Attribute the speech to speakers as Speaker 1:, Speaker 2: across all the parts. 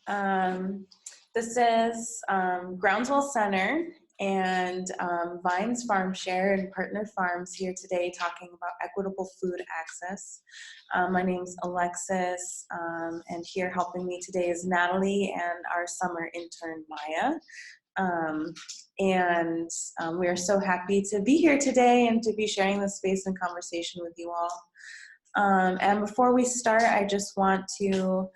Speaker 1: This is Groundswell Center and Vines Farm Share and Partner Farms here today talking about equitable food access. My name's Alexis, and here helping me today is Natalie and our summer intern, Maya. We are so happy to be here today and to be sharing this space and conversation with you all. And before we start, I just want to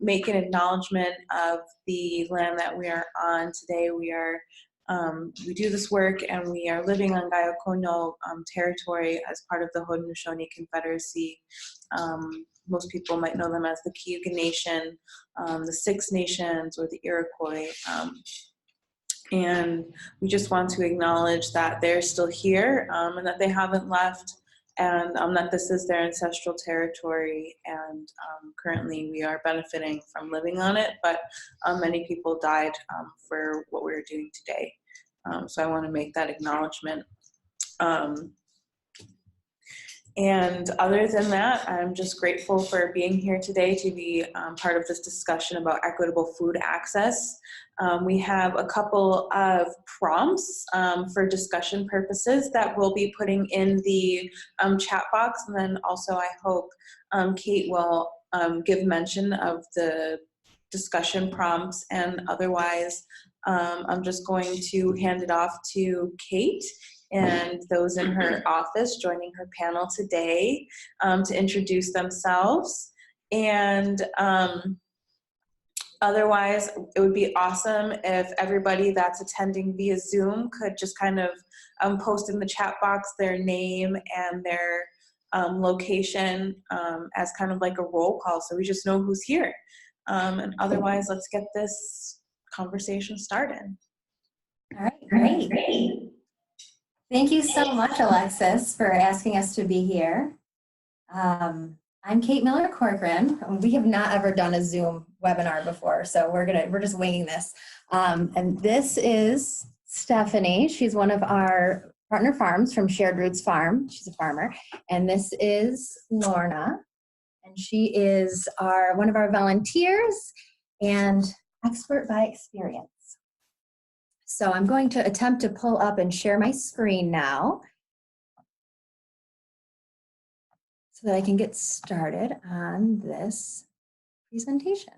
Speaker 1: make an acknowledgement of the land that we are on today. We do this work and we are living on Gayokono territory as part of the Haudenosaunee Confederacy. Most people might know them as the Cayuga Nation, the Six Nations, or the Iroquois. And we just want to acknowledge that they're still here and that they haven't left, and that this is their ancestral territory, and currently we are benefiting from living on it, but many people died for what we're doing today. So I want to make that acknowledgement. And other than that, I'm just grateful for being here today to be part of this discussion about equitable food access. We have a couple of prompts for discussion purposes that we'll be putting in the chat box, and then also I hope Kate will give mention of the discussion prompts, and otherwise I'm just going to hand it off to Kate and those in her office joining her panel today to introduce themselves. And otherwise, it would be awesome if everybody that's attending via Zoom could just kind of post in the chat box their name and their location as kind of like a roll call, so we just know who's here. And otherwise, let's get this conversation started.
Speaker 2: All right, great. Thank you so much, Alexis, for asking us to be here. I'm Kate Miller-Corcoran. We have not ever done a Zoom webinar before, so we're just winging this. And this is Stephanie. She's one of our partner farms from Shared Roots Farm. She's a farmer. And this is Lorna, and she is one of our volunteers and expert by experience. So I'm going to attempt to pull up and share my screen now so that I can get started on this presentation.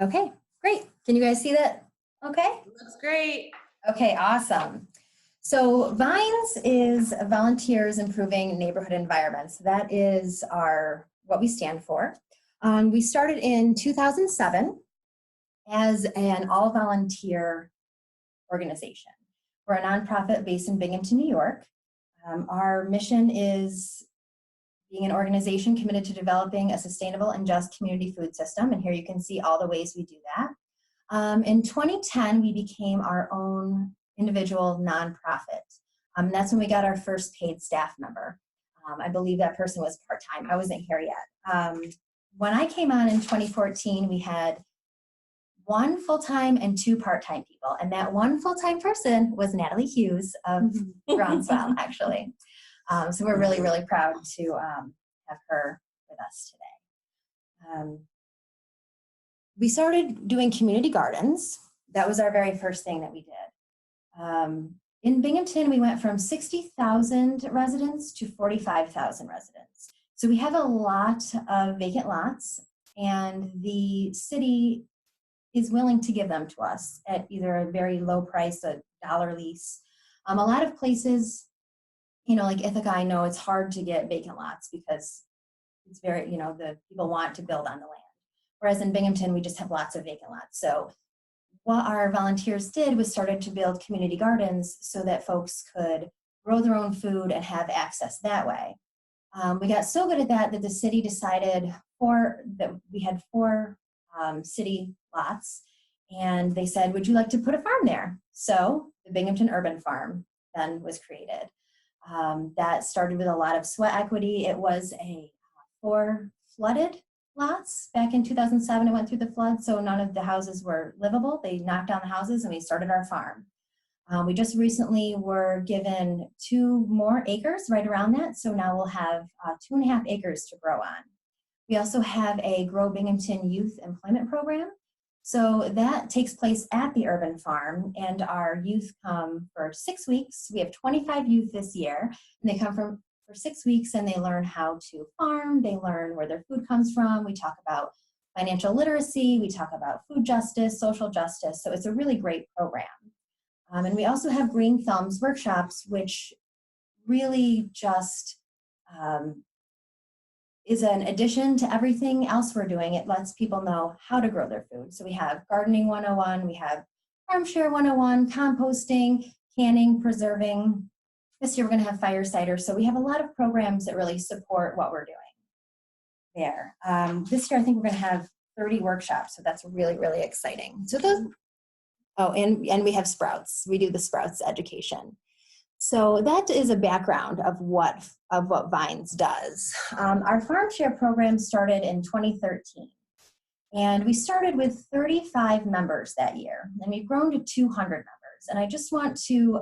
Speaker 2: Okay, great. Can you guys see that? Okay.
Speaker 1: Looks great.
Speaker 2: Okay, awesome. So Vines is Volunteers Improving Neighborhood Environments. That is what we stand for. We started in 2007. As an all-volunteer organization. We're a nonprofit based in Binghamton, New York. Our mission is being an organization committed to developing a sustainable and just community food system, and here you can see all the ways we do that. In 2010, we became our own individual nonprofit. That's when we got our first paid staff member. I believe that person was part-time. I wasn't here yet. When I came on in 2014, we had 1 full-time and 2 part-time people. And that 1 full-time person was Natalie Hughes of Groundswell, actually. So we're really, really proud to have her with us today. We started doing community gardens. That was our very first thing that we did. In Binghamton, we went from 60,000 residents to 45,000 residents. So we have a lot of vacant lots, and the city is willing to give them to us at either a very low price, $1 lease. A lot of places, like Ithaca, I know it's hard to get vacant lots because it's very, the people want to build on the land. Whereas in Binghamton, we just have lots of vacant lots. So what our volunteers did was started to build community gardens so that folks could grow their own food and have access that way. We got so good at that the city decided that we had 4 city lots, and they said, would you like to put a farm there? So the Binghamton Urban Farm then was created. That started with a lot of sweat equity. It was 4 flooded lots. Back in 2007, it went through the flood, so none of the houses were livable. They knocked down the houses and we started our farm. We just recently were given 2 more acres right around that, so now we'll have 2.5 acres to grow on. We also have a Grow Binghamton Youth Employment Program. So that takes place at the urban farm, and our youth come for 6 weeks. We have 25 youth this year, and they come for 6 weeks, and they learn how to farm. They learn where their food comes from. We talk about financial literacy. We talk about food justice, social justice. So it's a really great program. And we also have Green Thumbs workshops, which really just is an addition to everything else we're doing. It lets people know how to grow their food. So we have Gardening 101, we have Farm Share 101, composting, canning, preserving. This year we're going to have fire cider. So we have a lot of programs that really support what we're doing there. This year I think we're going to have 30 workshops. So that's really, really exciting. So those, oh, and we have Sprouts. We do the Sprouts education. So that is a background of what Vines does. Our Farm Share program started in 2013, and we started with 35 members that year, and we've grown to 200 members. And I just want to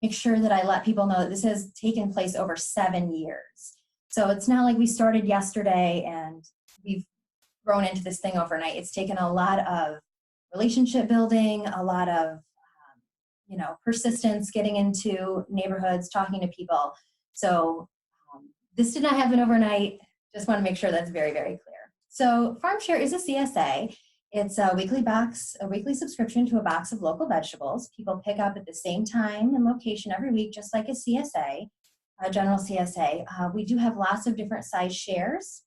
Speaker 2: make sure that I let people know that this has taken place over 7 years. So it's not like we started yesterday and we've grown into this thing overnight. It's taken a lot of relationship building, a lot of persistence, getting into neighborhoods, talking to people. So this did not happen overnight. Just want to make sure that's very, very clear. So Farm Share is a CSA. It's a weekly subscription to a box of local vegetables. People pick up at the same time and location every week, just like a CSA, a general CSA. We do have lots of different size shares,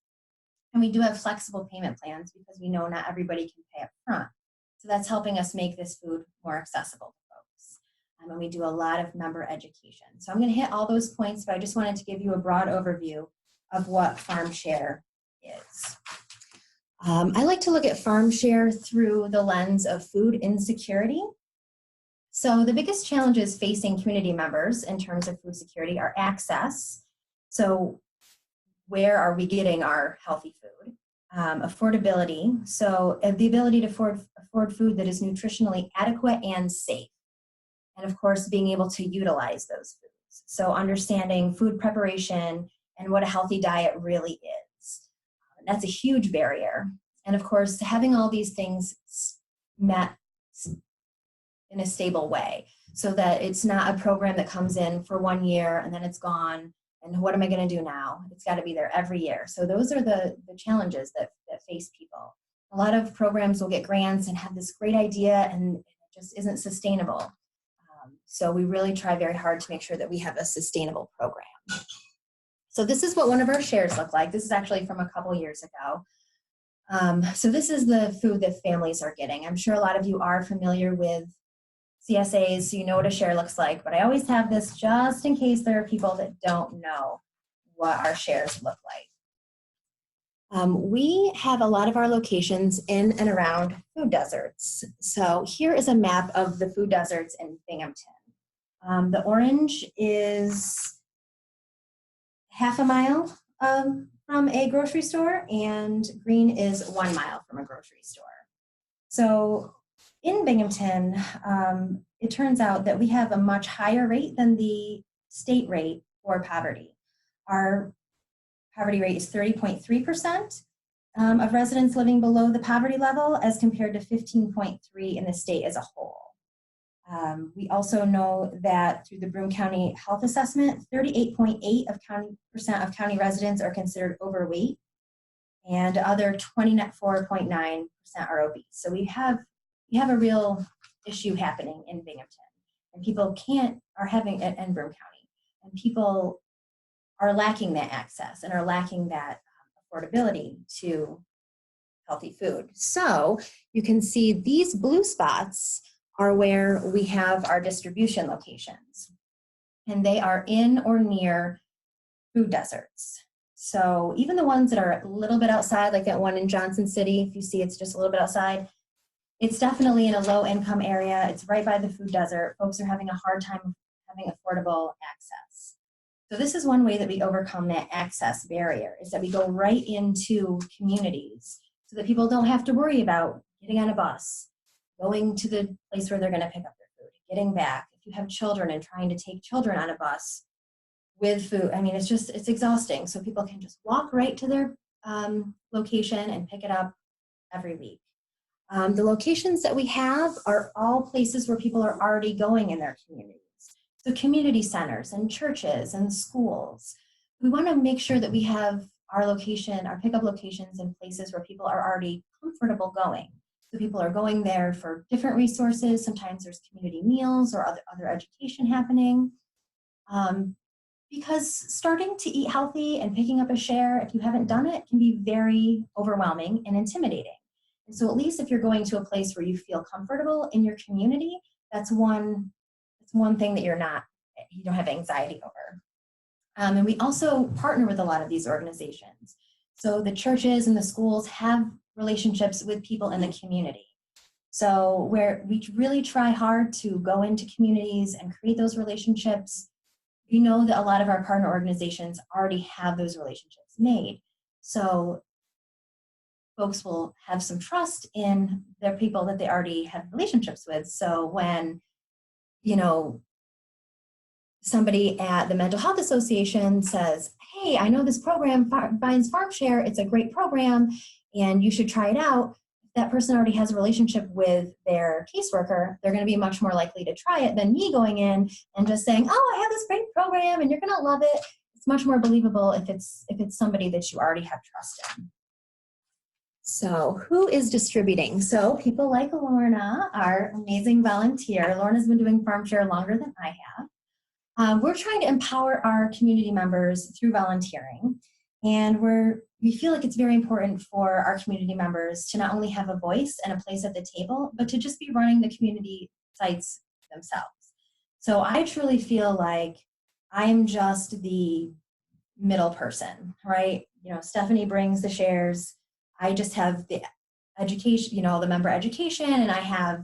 Speaker 2: and we do have flexible payment plans because we know not everybody can pay up front. So that's helping us make this food more accessible. And we do a lot of member education. So I'm going to hit all those points, but I just wanted to give you a broad overview of what Farm Share is. I like to look at Farm Share through the lens of food insecurity. So the biggest challenges facing community members in terms of food security are access. So where are we getting our healthy food? Affordability. So the ability to afford food that is nutritionally adequate and safe. And of course, being able to utilize those foods. So understanding food preparation and what a healthy diet really is. That's a huge barrier. And of course, having all these things met in a stable way so that it's not a program that comes in for 1 year and then it's gone. And what am I going to do now? It's got to be there every year. So those are the challenges that face people. A lot of programs will get grants and have this great idea and it just isn't sustainable. So we really try very hard to make sure that we have a sustainable program. So this is what one of our shares look like. This is actually from a couple years ago. So this is the food that families are getting. I'm sure a lot of you are familiar with CSAs, so you know what a share looks like, but I always have this just in case there are people that don't know what our shares look like. We have a lot of our locations in and around food deserts. So here is a map of the food deserts in Binghamton. The orange is half a mile from a grocery store, and green is 1 mile from a grocery store. So in Binghamton, it turns out that we have a much higher rate than the state rate for poverty. Our poverty rate is 30.3% of residents living below the poverty level as compared to 15.3% in the state as a whole. We also know that through the Broome County Health Assessment, 38.8% of county residents are considered overweight, and other 24.9% are obese. So we have a real issue happening in Binghamton, and people are having it in Broome County, and people are lacking that access and are lacking that affordability to healthy food. So you can see these blue spots are where we have our distribution locations, and they are in or near food deserts. So even the ones that are a little bit outside, like that one in Johnson City, if you see it's just a little bit outside, it's definitely in a low income area. It's right by the food desert. Folks are having a hard time having affordable access. So this is one way that we overcome that access barrier, is that we go right into communities so that people don't have to worry about getting on a bus, going to the place where they're going to pick up their food, getting back. If you have children and trying to take children on a bus with food, I mean, it's exhausting. So people can just walk right to their location and pick it up every week. The locations that we have are all places where people are already going in their communities. So community centers and churches and schools. We want to make sure that we have our location, our pickup locations in places where people are already comfortable going. So people are going there for different resources. Sometimes there's community meals or other education happening. Because starting to eat healthy and picking up a share, if you haven't done it, can be very overwhelming and intimidating. And so at least if you're going to a place where you feel comfortable in your community, that's one thing that you don't have anxiety over. And we also partner with a lot of these organizations. So the churches and the schools have relationships with people in the community. So where we really try hard to go into communities and create those relationships, we know that a lot of our partner organizations already have those relationships made. So folks will have some trust in their people that they already have relationships with. So when, somebody at the Mental Health Association says, hey, I know this program, Vines Farm Share, it's a great program, and you should try it out. If that person already has a relationship with their caseworker, they're going to be much more likely to try it than me going in and just saying, oh, I have this great program and you're going to love it. It's much more believable if it's somebody that you already have trust in. So who is distributing? So people like Lorna, our amazing volunteer. Lorna's been doing Farm Share longer than I have. We're trying to empower our community members through volunteering, and we feel like it's very important for our community members to not only have a voice and a place at the table, but to just be running the community sites themselves. So I truly feel like I'm just the middle person, right? Stephanie brings the shares. I just have the education, the member education, and I have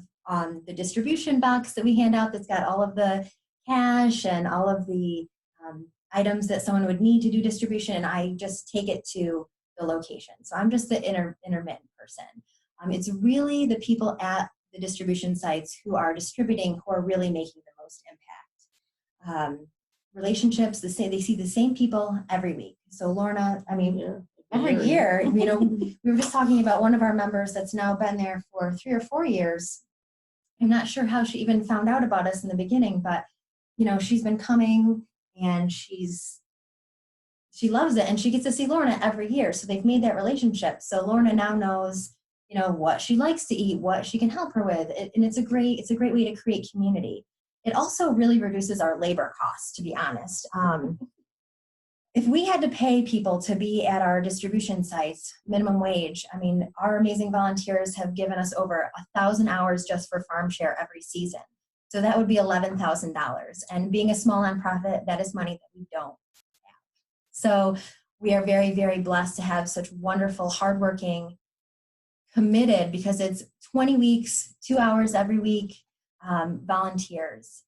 Speaker 2: the distribution box that we hand out that's got all of the cash and all of the items that someone would need to do distribution, and I just take it to the location. So I'm just the intermittent person. It's really the people at the distribution sites who are distributing who are really making the most impact. Relationships, they see the same people every week. So Lorna, every year, we were just talking about one of our members that's now been there for 3 or 4 years. I'm not sure how she even found out about us in the beginning, but she's been coming and she loves it, and she gets to see Lorna every year. So they've made that relationship. So Lorna now knows, what she likes to eat, what she can help her with. And it's a great way to create community. It also really reduces our labor costs, to be honest. If we had to pay people to be at our distribution sites, minimum wage, our amazing volunteers have given us over 1,000 hours just for Farm Share every season. So that would be $11,000. And being a small nonprofit, that is money that we don't have. So we are very, very blessed to have such wonderful, hardworking, committed, because it's 20 weeks, 2 hours every week, volunteers.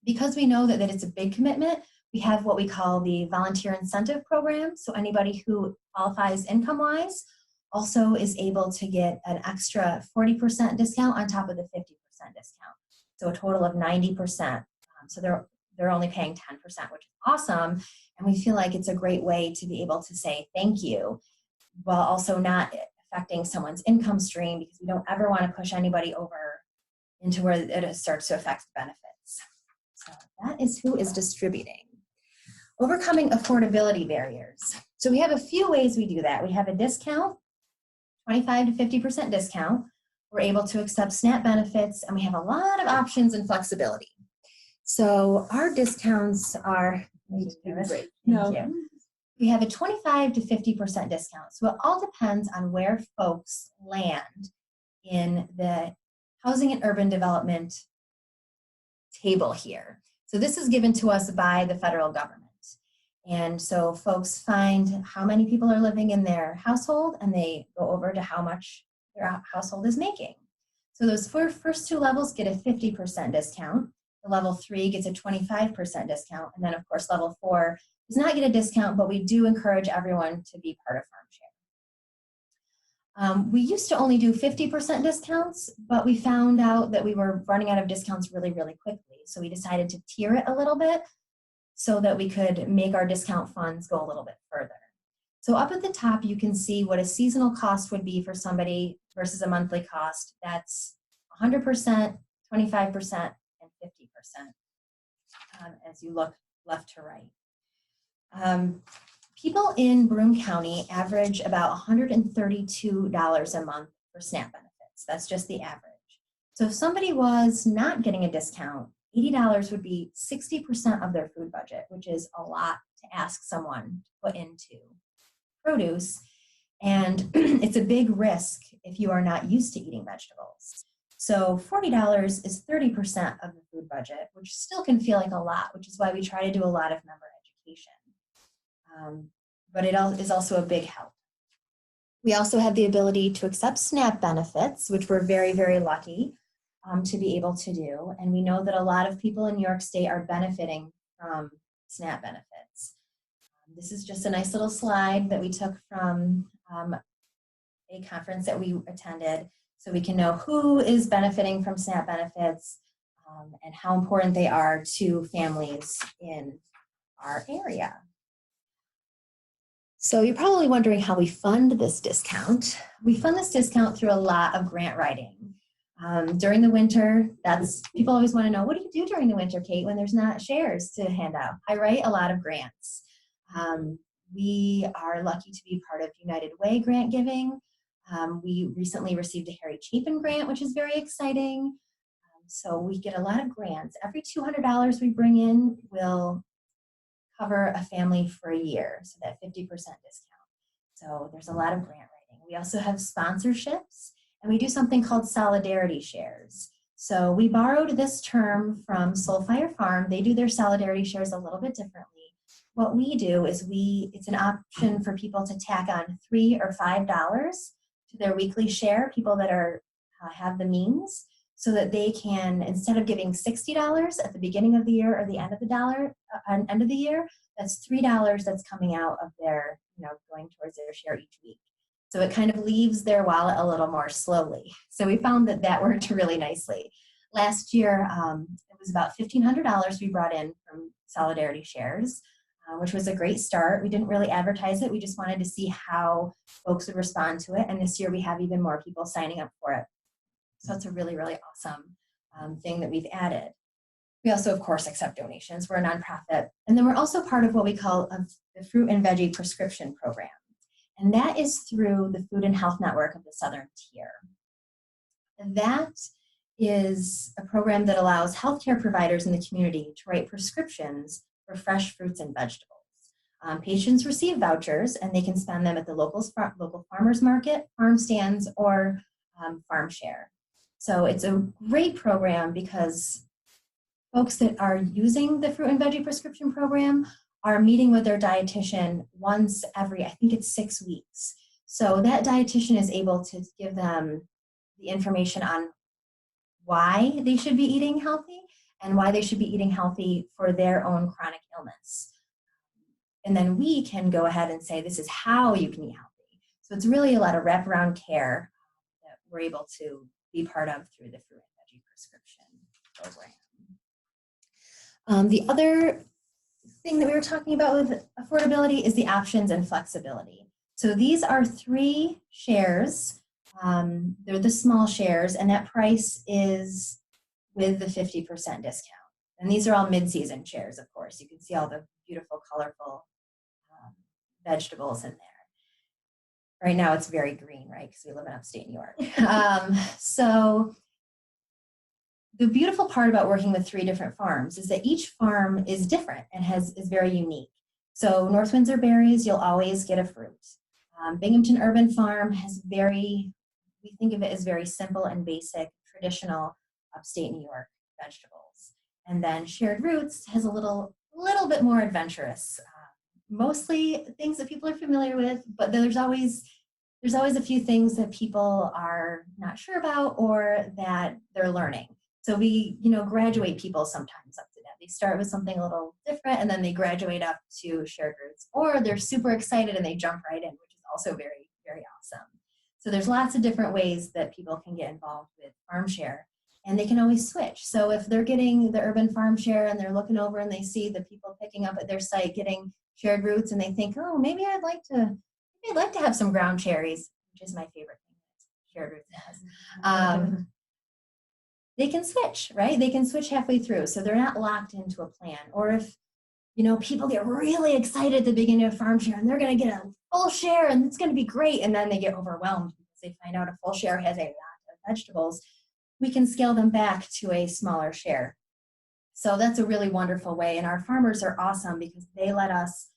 Speaker 2: Because we know that it's a big commitment, we have what we call the Volunteer Incentive Program. So anybody who qualifies income-wise also is able to get an extra 40% discount on top of the 50% discount. So a total of 90%. So they're only paying 10%, which is awesome. And we feel like it's a great way to be able to say thank you while also not affecting someone's income stream, because we don't ever want to push anybody over into where it starts to affect benefits. So that is who is distributing. Overcoming affordability barriers. So we have a few ways we do that. We have a discount, 25 to 50% discount. We're able to accept SNAP benefits, and we have a lot of options and flexibility. So our discounts are,
Speaker 1: Great.
Speaker 2: Thank you. We have a 25 to 50% discount. So it all depends on where folks land in the housing and urban development table here. So this is given to us by the federal government. And so folks find how many people are living in their household, and they go over to how much their household is making. So those first 2 levels get a 50% discount. The level 3 gets a 25% discount. And then of course, level 4 does not get a discount, but we do encourage everyone to be part of Farm Share. We used to only do 50% discounts, but we found out that we were running out of discounts really, really quickly. So we decided to tier it a little bit so that we could make our discount funds go a little bit further. So up at the top, you can see what a seasonal cost would be for somebody versus a monthly cost. That's 100%, 25%, and 50% as you look left to right. People in Broome County average about $132 a month for SNAP benefits. That's just the average. So if somebody was not getting a discount, $80 would be 60% of their food budget, which is a lot to ask someone to put into produce. And it's a big risk if you are not used to eating vegetables. So $40 is 30% of the food budget, which still can feel like a lot, which is why we try to do a lot of member education. But it is also a big help. We also have the ability to accept SNAP benefits, which we're very, very lucky to be able to do. And we know that a lot of people in New York State are benefiting from SNAP benefits. This is just a nice little slide that we took from a conference that we attended, so we can know who is benefiting from SNAP benefits and how important they are to families in our area. So you're probably wondering how we fund this discount. We fund this discount through a lot of grant writing. During the winter, people always want to know, what do you do during the winter, Kate, when there's not shares to hand out? I write a lot of grants. We are lucky to be part of United Way grant giving. We recently received a Harry Chapin grant, which is very exciting. So we get a lot of grants. Every $200 we bring in will cover a family for a year, so that 50% discount. So there's a lot of grant writing. We also have sponsorships, and we do something called solidarity shares. So we borrowed this term from Soulfire Farm. They do their solidarity shares a little bit differently. What we do is it's an option for people to tack on $3 or $5 to their weekly share, people that have the means, so that they can, instead of giving $60 at the beginning of the year or the end of the year, that's $3 that's coming out of their, going towards their share each week. So it kind of leaves their wallet a little more slowly. So we found that worked really nicely. Last year, it was about $1,500 we brought in from solidarity shares, which was a great start. We didn't really advertise it. We just wanted to see how folks would respond to it. And this year we have even more people signing up for it. So it's a really, really awesome thing that we've added. We also, of course, accept donations. We're a nonprofit. And then we're also part of what we call the Fruit and Veggie Prescription Program. And that is through the Food and Health Network of the Southern Tier. And that is a program that allows healthcare providers in the community to write prescriptions for fresh fruits and vegetables. Patients receive vouchers, and they can spend them at the local farmers market, farm stands, or farm share. So it's a great program because folks that are using the Fruit and Veggie Prescription Program are meeting with their dietitian once every, I think it's 6 weeks. So that dietitian is able to give them the information on why they should be eating healthy and why they should be eating healthy for their own chronic illness. And then we can go ahead and say, this is how you can eat healthy. So it's really a lot of wraparound care that we're able to be part of through the Fruit and Veggie Prescription Program. The other thing that we were talking about with affordability is the options and flexibility. So these are 3 shares. They're the small shares, and that price is with the 50% discount. And these are all mid-season shares, of course. You can see all the beautiful, colorful vegetables in there. Right now it's very green, right? Because we live in upstate New York. So the beautiful part about working with 3 different farms is that each farm is different and is very unique. So North Windsor Berries, you'll always get a fruit. Binghamton Urban Farm we think of it as very simple and basic, traditional upstate New York vegetables. And then Shared Roots has a little bit more adventurous, mostly things that people are familiar with, but there's always a few things that people are not sure about or that they're learning. So we, graduate people sometimes up to that. They start with something a little different and then they graduate up to Shared Roots, or they're super excited and they jump right in, which is also very, very awesome. So there's lots of different ways that people can get involved with farm share, and they can always switch. So if they're getting the urban farm share and they're looking over and they see the people picking up at their site getting Shared Roots and they think, oh, maybe I'd like to I'd like to have some ground cherries, which is my favorite thing that Shared Roots has. They can switch, right? They can switch halfway through. So they're not locked into a plan. Or if, people get really excited at the beginning of farm share and they're going to get a full share and it's going to be great. And then they get overwhelmed because they find out a full share has a lot of vegetables. We can scale them back to a smaller share. So that's a really wonderful way. And our farmers are awesome because they let us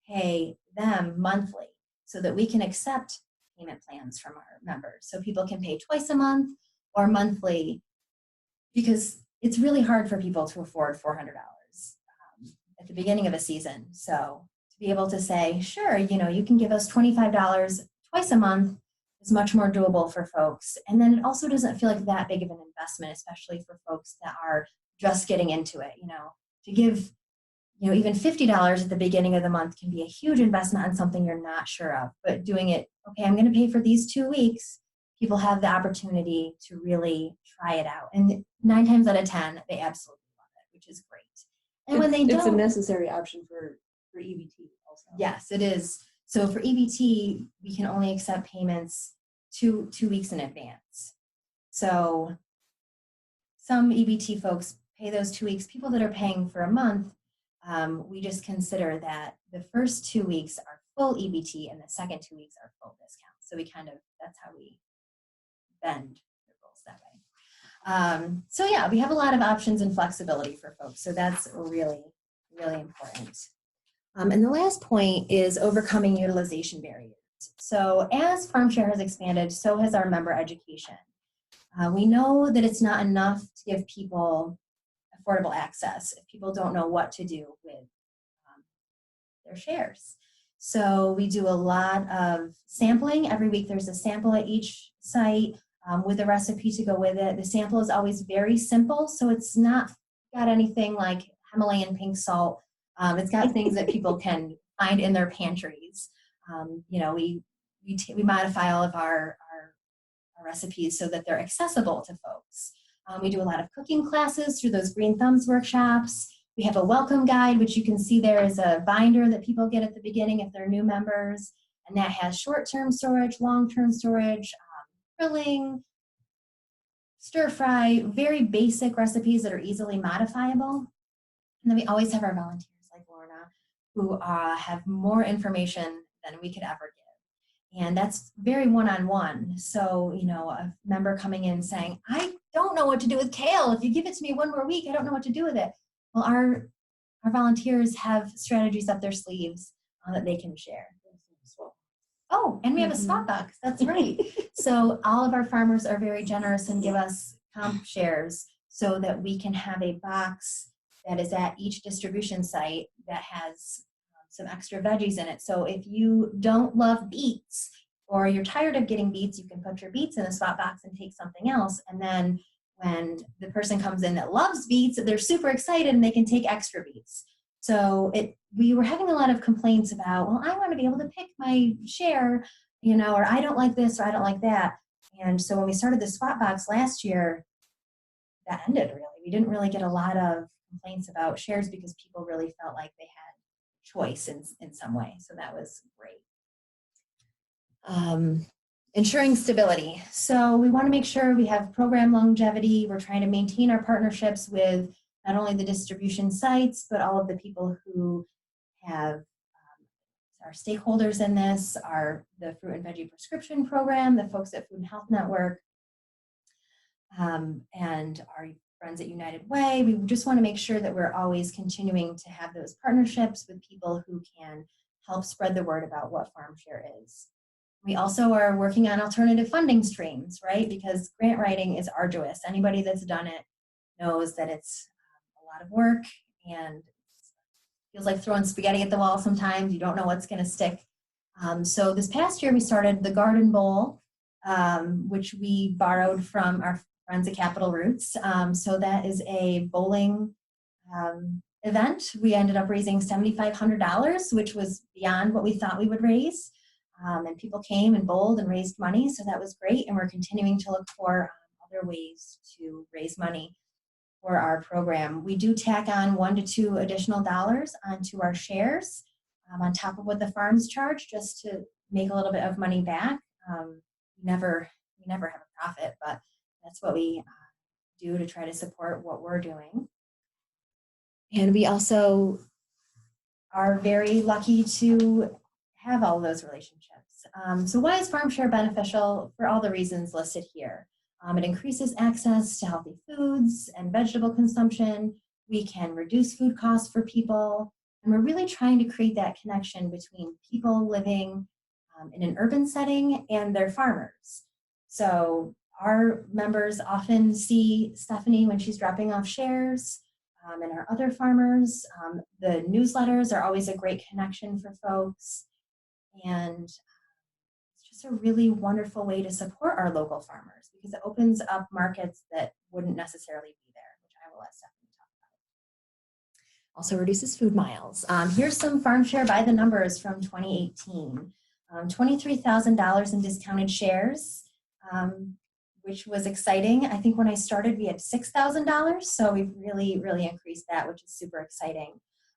Speaker 2: pay them monthly so that we can accept payment plans from our members. So people can pay twice a month or monthly, because it's really hard for people to afford $400 at the beginning of a season. So to be able to say, sure, you can give us $25 twice a month is much more doable for folks. And then it also doesn't feel like that big of an investment, especially for folks that are just getting into it. To give, even $50 at the beginning of the month can be a huge investment on something you're not sure of. But doing it, okay, I'm going to pay for these 2 weeks, people have the opportunity to really try it out. And 9 times out of 10, they absolutely love it, which is great. And when they don't,
Speaker 3: it's a necessary option for EBT also.
Speaker 2: Yes, it is. So for EBT, we can only accept payments 2 weeks in advance. So some EBT folks pay those 2 weeks. People that are paying for a month, we just consider that the first 2 weeks are full EBT and the second 2 weeks are full discount. So that's how we bend the rules that way. So yeah, we have a lot of options and flexibility for folks. So that's really, really important. And the last point is overcoming utilization barriers. So as FarmShare has expanded, so has our member education. We know that it's not enough to give people affordable access if people don't know what to do with their shares. So we do a lot of sampling. Every week there's a sample at each site with a recipe to go with it. The sample is always very simple, so it's not got anything like Himalayan pink salt. It's got things that people can find in their pantries. We modify all of our recipes so that they're accessible to folks. We do a lot of cooking classes through those Green Thumbs workshops. We have a welcome guide, which you can see there is a binder that people get at the beginning if they're new members, and that has short-term storage, long-term storage, grilling, stir fry, very basic recipes that are easily modifiable. And then we always have our volunteers like Lorna who have more information than we could ever give. And that's very one-on-one. So, a member coming in saying, I don't know what to do with kale. If you give it to me one more week, I don't know what to do with it. Well, our volunteers have strategies up their sleeves that they can share. Oh, and we have a swap box. That's right. So all of our farmers are very generous and give us comp shares so that we can have a box that is at each distribution site that has some extra veggies in it. So if you don't love beets or you're tired of getting beets, you can put your beets in a swap box and take something else. And then when the person comes in that loves beets, they're super excited and they can take extra beets. So we were having a lot of complaints about, well, I want to be able to pick my share, or I don't like this or I don't like that. And so when we started the swap box last year, that ended really. We didn't really get a lot of complaints about shares because people really felt like they had choice in some way. So that was great. Ensuring stability. So we want to make sure we have program longevity. We're trying to maintain our partnerships with not only the distribution sites, but all of the people who have our stakeholders in this, the Fruit and Veggie Prescription Program, the folks at Food and Health Network, and our friends at United Way. We just want to make sure that we're always continuing to have those partnerships with people who can help spread the word about what FarmShare is. We also are working on alternative funding streams, right? Because grant writing is arduous. Anybody that's done it knows that it's a lot of work and it feels like throwing spaghetti at the wall sometimes. You don't know what's going to stick. So this past year we started the Garden Bowl, which we borrowed from our friends at Capital Roots. So that is a bowling event. We ended up raising $7,500, which was beyond what we thought we would raise. And people came and bowled and raised money, so that was great. And we're continuing to look for other ways to raise money for our program. We do tack on $1 to $2 additional onto our shares. on top of what the farms charge, just to make a little bit of money back. We never have a profit, but that's what we do to try to support what we're doing. And we also are very lucky to have all of those relationships. So why is farm share beneficial? For all the reasons listed here. It increases access to healthy foods and vegetable consumption. We can reduce food costs for people. And we're really trying to create that connection between people living in an urban setting and their farmers. So our members often see Stephanie when she's dropping off shares, and our other farmers. The newsletters are always a great connection for folks. And it's just a really wonderful way to support our local farmers because it opens up markets that wouldn't necessarily be there, which I will let Stephanie talk about. Also reduces food miles. Here's some farm share by the numbers from 2018. $23,000 in discounted shares, which was exciting. I think when I started, we had $6,000, so we've really, really increased that, which is super exciting.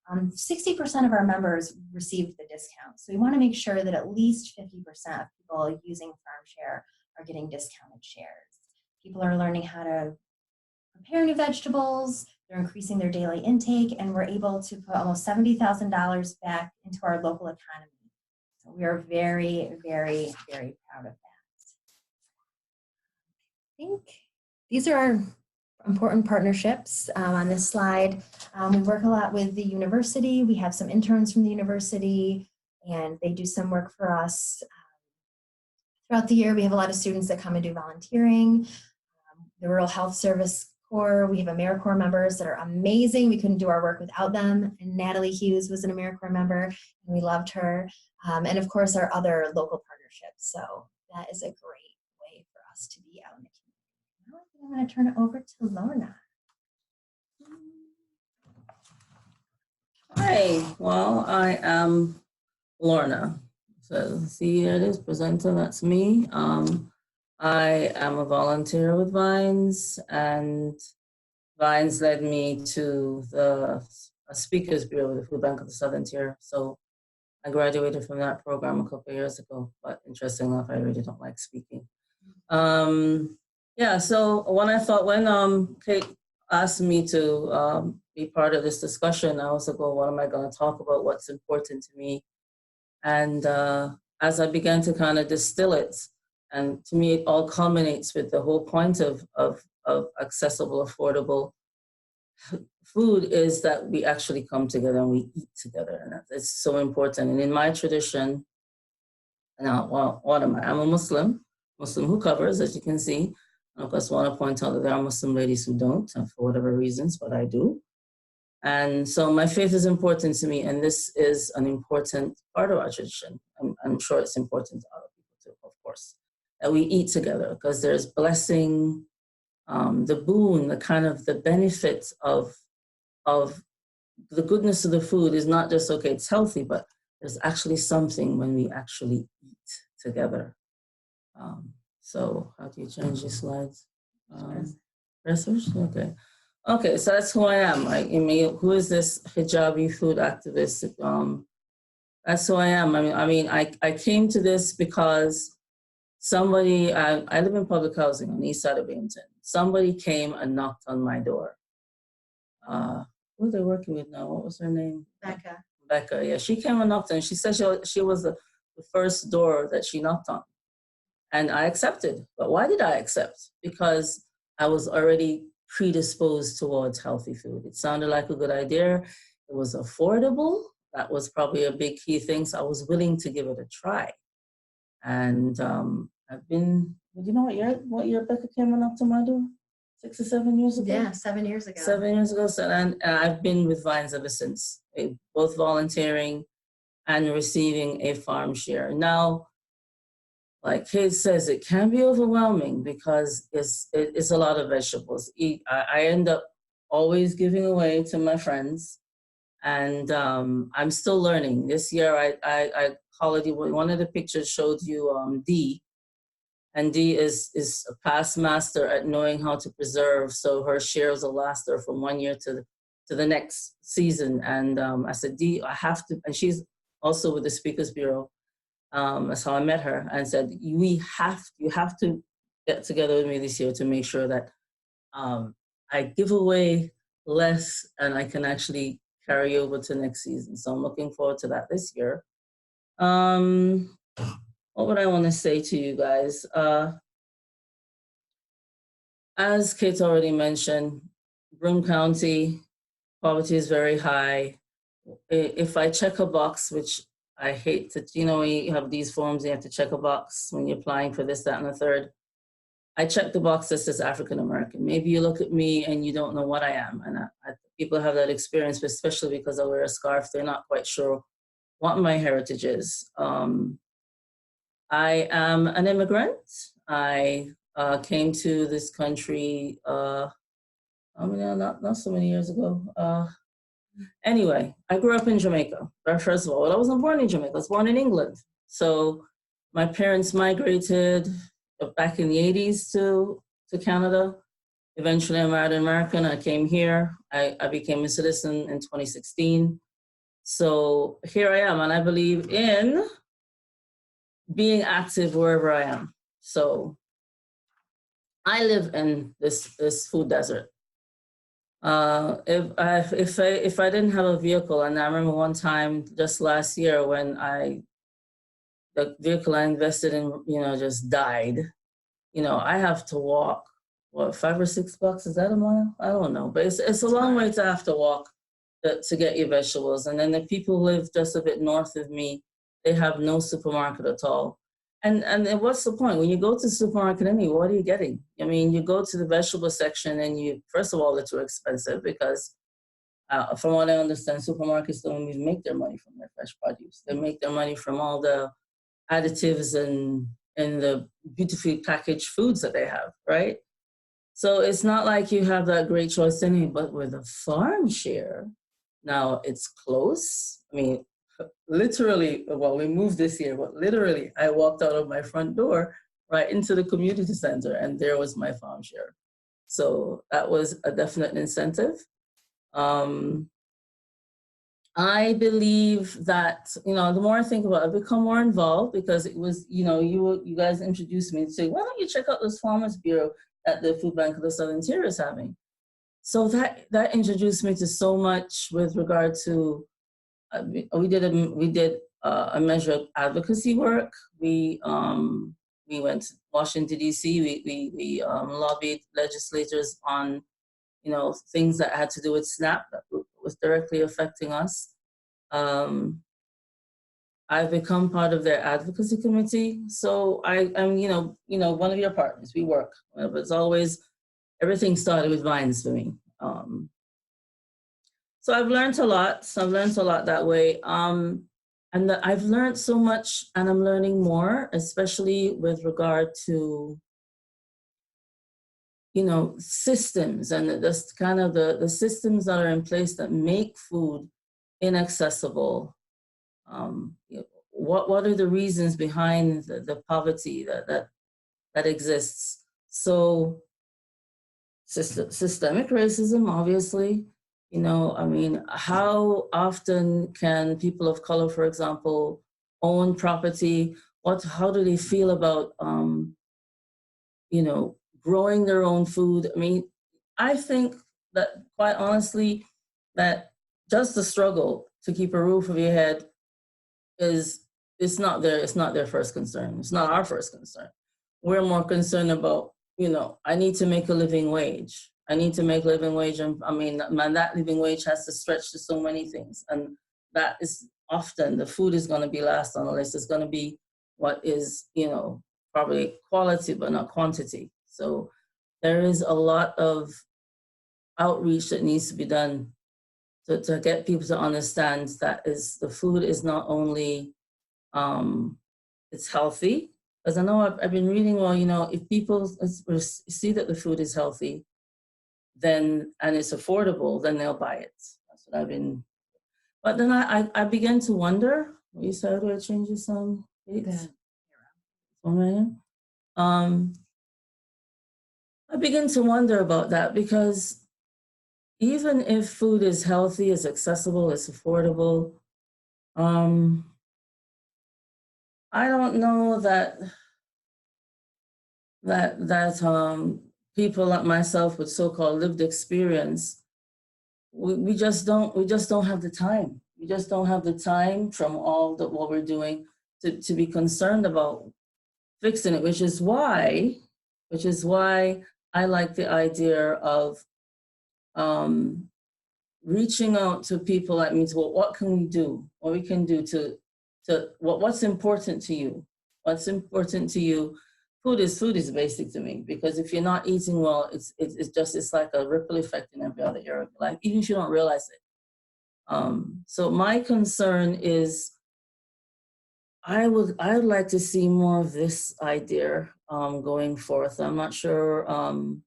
Speaker 2: 60% of our members received the discount, so we want to make sure that at least 50% of people using farm share are getting discounted shares. People are learning how to prepare new vegetables, they're increasing their daily intake, and we're able to put almost $70,000 back into our local economy. So we are very, very, very proud of that. I think these are our important partnerships on this slide. We work a lot with the university. We have some interns from the university, and they do some work for us. Throughout the year, we have a lot of students that come and do volunteering. The Rural Health Service Corps, we have AmeriCorps members that are amazing. We couldn't do our work without them. And Natalie Hughes was an AmeriCorps member, and we loved her. And of course, our other local partnerships. So that is a great way for us to be out in the community. Now I think I'm going to turn it over to Lorna.
Speaker 4: Hi, well, I am Lorna. So see, here it is, presenter, that's me. I am a volunteer with Vines, and Vines led me to the Speakers Bureau with the Food Bank of the Southern Tier. So I graduated from that program a couple of years ago, but interesting enough, I really don't like speaking. Yeah, so when Kate asked me to be part of this discussion, I also go, what am I going to talk about? What's important to me? And as I began to kind of distill it, and to me, it all culminates with the whole point of accessible, affordable food is that we actually come together and we eat together. And it's so important. And in my tradition, now, well, what am I? I'm a Muslim who covers, as you can see. And of course, I want to point out that there are Muslim ladies who don't, for whatever reasons, but I do. And so my faith is important to me, and this is an important part of our tradition. I'm sure it's important to other people too, of course, that we eat together, because there's blessing, the boon, the kind of the benefits of the goodness of the food is not just, okay, it's healthy, but there's actually something when we actually eat together. So how do you change these slides? Pressers? Okay. Okay, so that's who I am. Who is this hijabi food activist? That's who I am. I came to this because somebody, I live in public housing on the east side of Binghamton. Somebody came and knocked on my door. Who are they working with now? What was her name? Becca, yeah. She came and knocked on, she said she was the first door that she knocked on. And I accepted. But why did I accept? Because I was already predisposed towards healthy food. It sounded like a good idea. It was affordable. That was probably a big key thing. So I was willing to give it a try. And I've been, you know what year Becca came and knocked on my door? 6 or 7 years ago?
Speaker 2: Yeah, 7 years ago.
Speaker 4: 7 years ago. So, and I've been with Vines ever since, both volunteering and receiving a farm share. Now, like Kate says, it can be overwhelming because it's a lot of vegetables. I end up always giving away to my friends, and I'm still learning. This year, I colored you. One of the pictures showed you Dee, and Dee is a past master at knowing how to preserve. So her shares will last her from 1 year to the next season. And I said, Dee, I have to, and she's also with the Speakers Bureau. That's how I met her, and said, you have to get together with me this year to make sure that I give away less and I can actually carry over to next season. So I'm looking forward to that this year. What would I want to say to you guys? As Kate already mentioned, Broome County, poverty is very high. If I check a box, which I hate to, you have these forms, you have to check a box when you're applying for this, that, and the third. I check the box that says African American. Maybe you look at me and you don't know what I am. And people have that experience, especially because I wear a scarf. They're not quite sure what my heritage is. I am an immigrant. I came to this country, not so many years ago. Anyway, I grew up in Jamaica. First of all, I wasn't born in Jamaica. I was born in England. So my parents migrated back in the 80s to Canada. Eventually, I married an American. I came here. I became a citizen in 2016. So here I am, and I believe in being active wherever I am. So I live in this food desert. If I didn't have a vehicle, and I remember one time just last year when the vehicle I invested in, just died. I have to walk, what, 5 or 6 bucks? Is that a mile? I don't know, but it's a long way to have to walk to get your vegetables. And then the people who live just a bit north of me, they have no supermarket at all. And what's the point? When you go to the supermarket anyway, what are you getting? I mean, you go to the vegetable section and first of all, they're too expensive because from what I understand, supermarkets don't even make their money from their fresh produce. They make their money from all the additives and the beautifully packaged foods that they have, right? So it's not like you have that great choice anyway, but with a farm share, now it's close. I mean, literally, well, we moved this year, but literally I walked out of my front door right into the community center and there was my farm share. So that was a definite incentive. I believe that, the more I think about it, I've become more involved because it was, you guys introduced me to say, why don't you check out this Farmers Bureau that the Food Bank of the Southern Tier is having? So that introduced me to so much with regard to, we did a measure of advocacy work. We went to Washington, D.C. We lobbied legislators on, things that had to do with SNAP that was directly affecting us. I've become part of their advocacy committee. So I'm, one of your partners. We work. But it's always, everything started with Vines for me. So I've learned a lot. So I've learned a lot that way. And I've learned so much, and I'm learning more, especially with regard to, systems and this kind of the systems that are in place that make food inaccessible. What are the reasons behind the poverty that exists? So systemic racism, obviously. How often can people of color, for example, own property? How do they feel about, growing their own food? I mean, I think that, quite honestly, that just the struggle to keep a roof over your head it's not their first concern. It's not our first concern. We're more concerned about, I need to make a living wage. I need to make a living wage. And that living wage has to stretch to so many things. And that is often, the food is going to be last on the list. It's going to be what is, probably quality, but not quantity. So there is a lot of outreach that needs to be done to get people to understand that the food is not only, it's healthy. Because I know I've been reading, if people see that the food is healthy, and it's affordable, then they'll buy it. That's what I've been. But then I began to wonder. You said, do I change the sound? I begin to wonder about that because even if food is healthy, it's accessible, it's affordable, I don't know that people like myself with so-called lived experience, we just don't have the time. We just don't have the time from all the what we're doing to be concerned about fixing it, which is why I like the idea of reaching out to people like me to, well, what can we do? What we can do to what's important to you? What's important to you? Food is basic to me, because if you're not eating well, it's like a ripple effect in every other area of your life, even if you don't realize it. So my concern is I'd like to see more of this idea going forth. I'm not sure. Oh,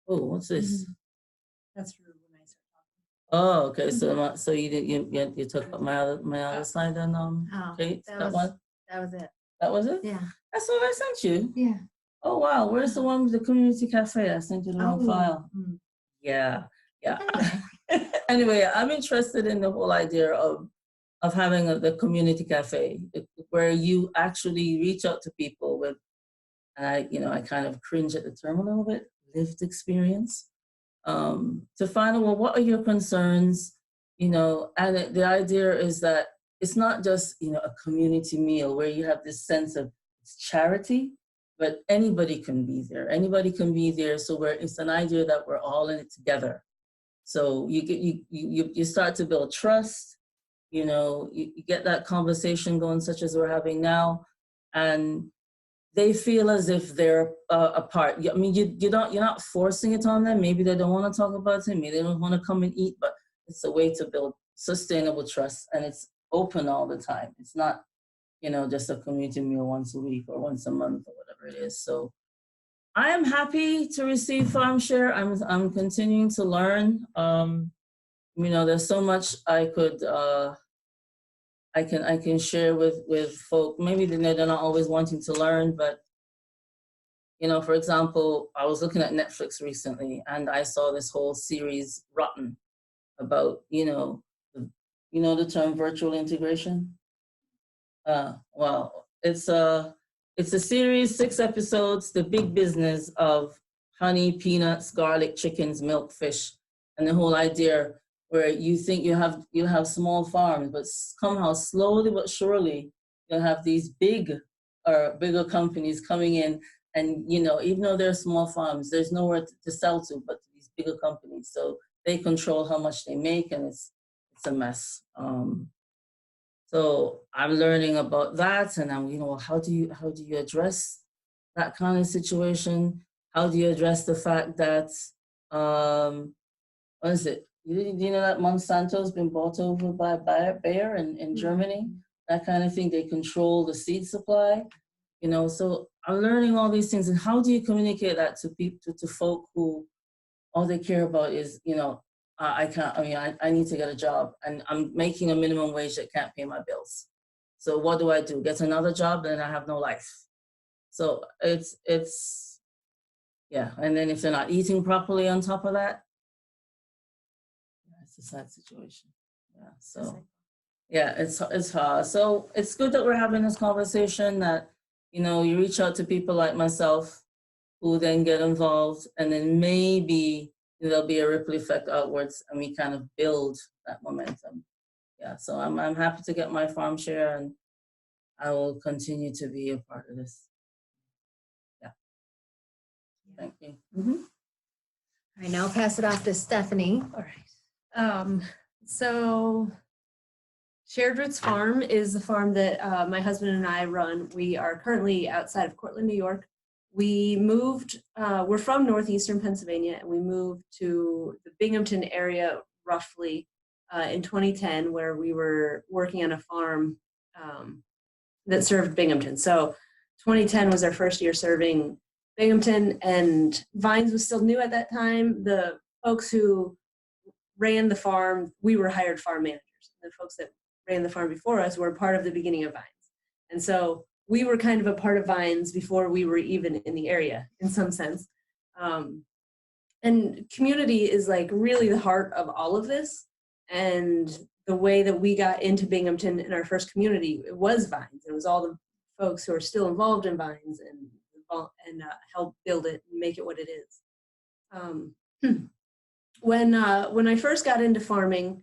Speaker 4: what's this?
Speaker 3: That's for when I start
Speaker 4: Oh, okay. So you took up my other slide then,
Speaker 2: Oh,
Speaker 4: Kate?
Speaker 2: that
Speaker 4: One?
Speaker 2: was it.
Speaker 4: That was it?
Speaker 2: Yeah.
Speaker 4: That's what I sent you.
Speaker 2: Yeah.
Speaker 4: Oh wow, where's the one with the community cafe? I sent you the wrong file.
Speaker 3: talking.
Speaker 4: Yeah. Anyway, I'm interested in the whole idea of having the community cafe where you actually reach out to people with, and I kind of cringe at the term a little bit, lived experience, to find out, well, what are your concerns, and the idea is that it's not just, a community meal where you have this sense of it's charity, but anybody can be there. Anybody can be there. So it's an idea that we're all in it together. So you start to build trust. You get that conversation going, such as we're having now, and they feel as if they're a part. I mean, you're not forcing it on them. Maybe they don't want to talk about it. Maybe they don't want to come and eat, but it's a way to build sustainable trust, and it's open all the time. It's not, just a community meal once a week or once a month or whatever it is. So I am happy to receive farm share. I'm continuing to learn. There's so much I could I can share with folk. Maybe they're not always wanting to learn, but for example, I was looking at Netflix recently and I saw this whole series, Rotten, about the term virtual integration. Well, it's a series, 6 episodes, the big business of honey, peanuts, garlic, chickens, milk, fish, and the whole idea where you think you have small farms, but somehow slowly but surely you'll have these bigger companies coming in, and even though they're small farms, there's nowhere to sell to but to these bigger companies. So they control how much they make, and it's a mess. So I'm learning about that, and I'm, how do you address that kind of situation? How do you address the fact that, what is it? Do you know that Monsanto's been bought over by Bayer in Germany? That kind of thing. They control the seed supply, So I'm learning all these things, and how do you communicate that to people, to folk who all they care about is, I can't, I need to get a job and I'm making a minimum wage that can't pay my bills. So what do I do? Get another job, then I have no life. So it's yeah. And then if they're not eating properly on top of that, it's a sad situation. Yeah. So yeah, it's hard. So it's good that we're having this conversation, that, you reach out to people like myself who then get involved, and then maybe there'll be a ripple effect outwards, and we kind of build that momentum. Yeah, so I'm happy to get my farm share, and I will continue to be a part of this. Yeah. Thank you.
Speaker 2: All right, now I'll pass it off to Stephanie.
Speaker 3: All right. So Shared Roots Farm is the farm that my husband and I run. We are currently outside of Cortland, New York. We moved, we're from northeastern Pennsylvania, and we moved to the Binghamton area roughly in 2010, where we were working on a farm that served Binghamton. So 2010 was our first year serving Binghamton, and Vines was still new at that time. The folks who ran the farm, we were hired farm managers. The folks that ran the farm before us were part of the beginning of Vines. And so we were kind of a part of Vines before we were even in the area, in some sense. And community is like really the heart of all of this. And the way that we got into Binghamton in our first community, it was Vines. It was all the folks who are still involved in Vines and help build it and make it what it is. When I first got into farming,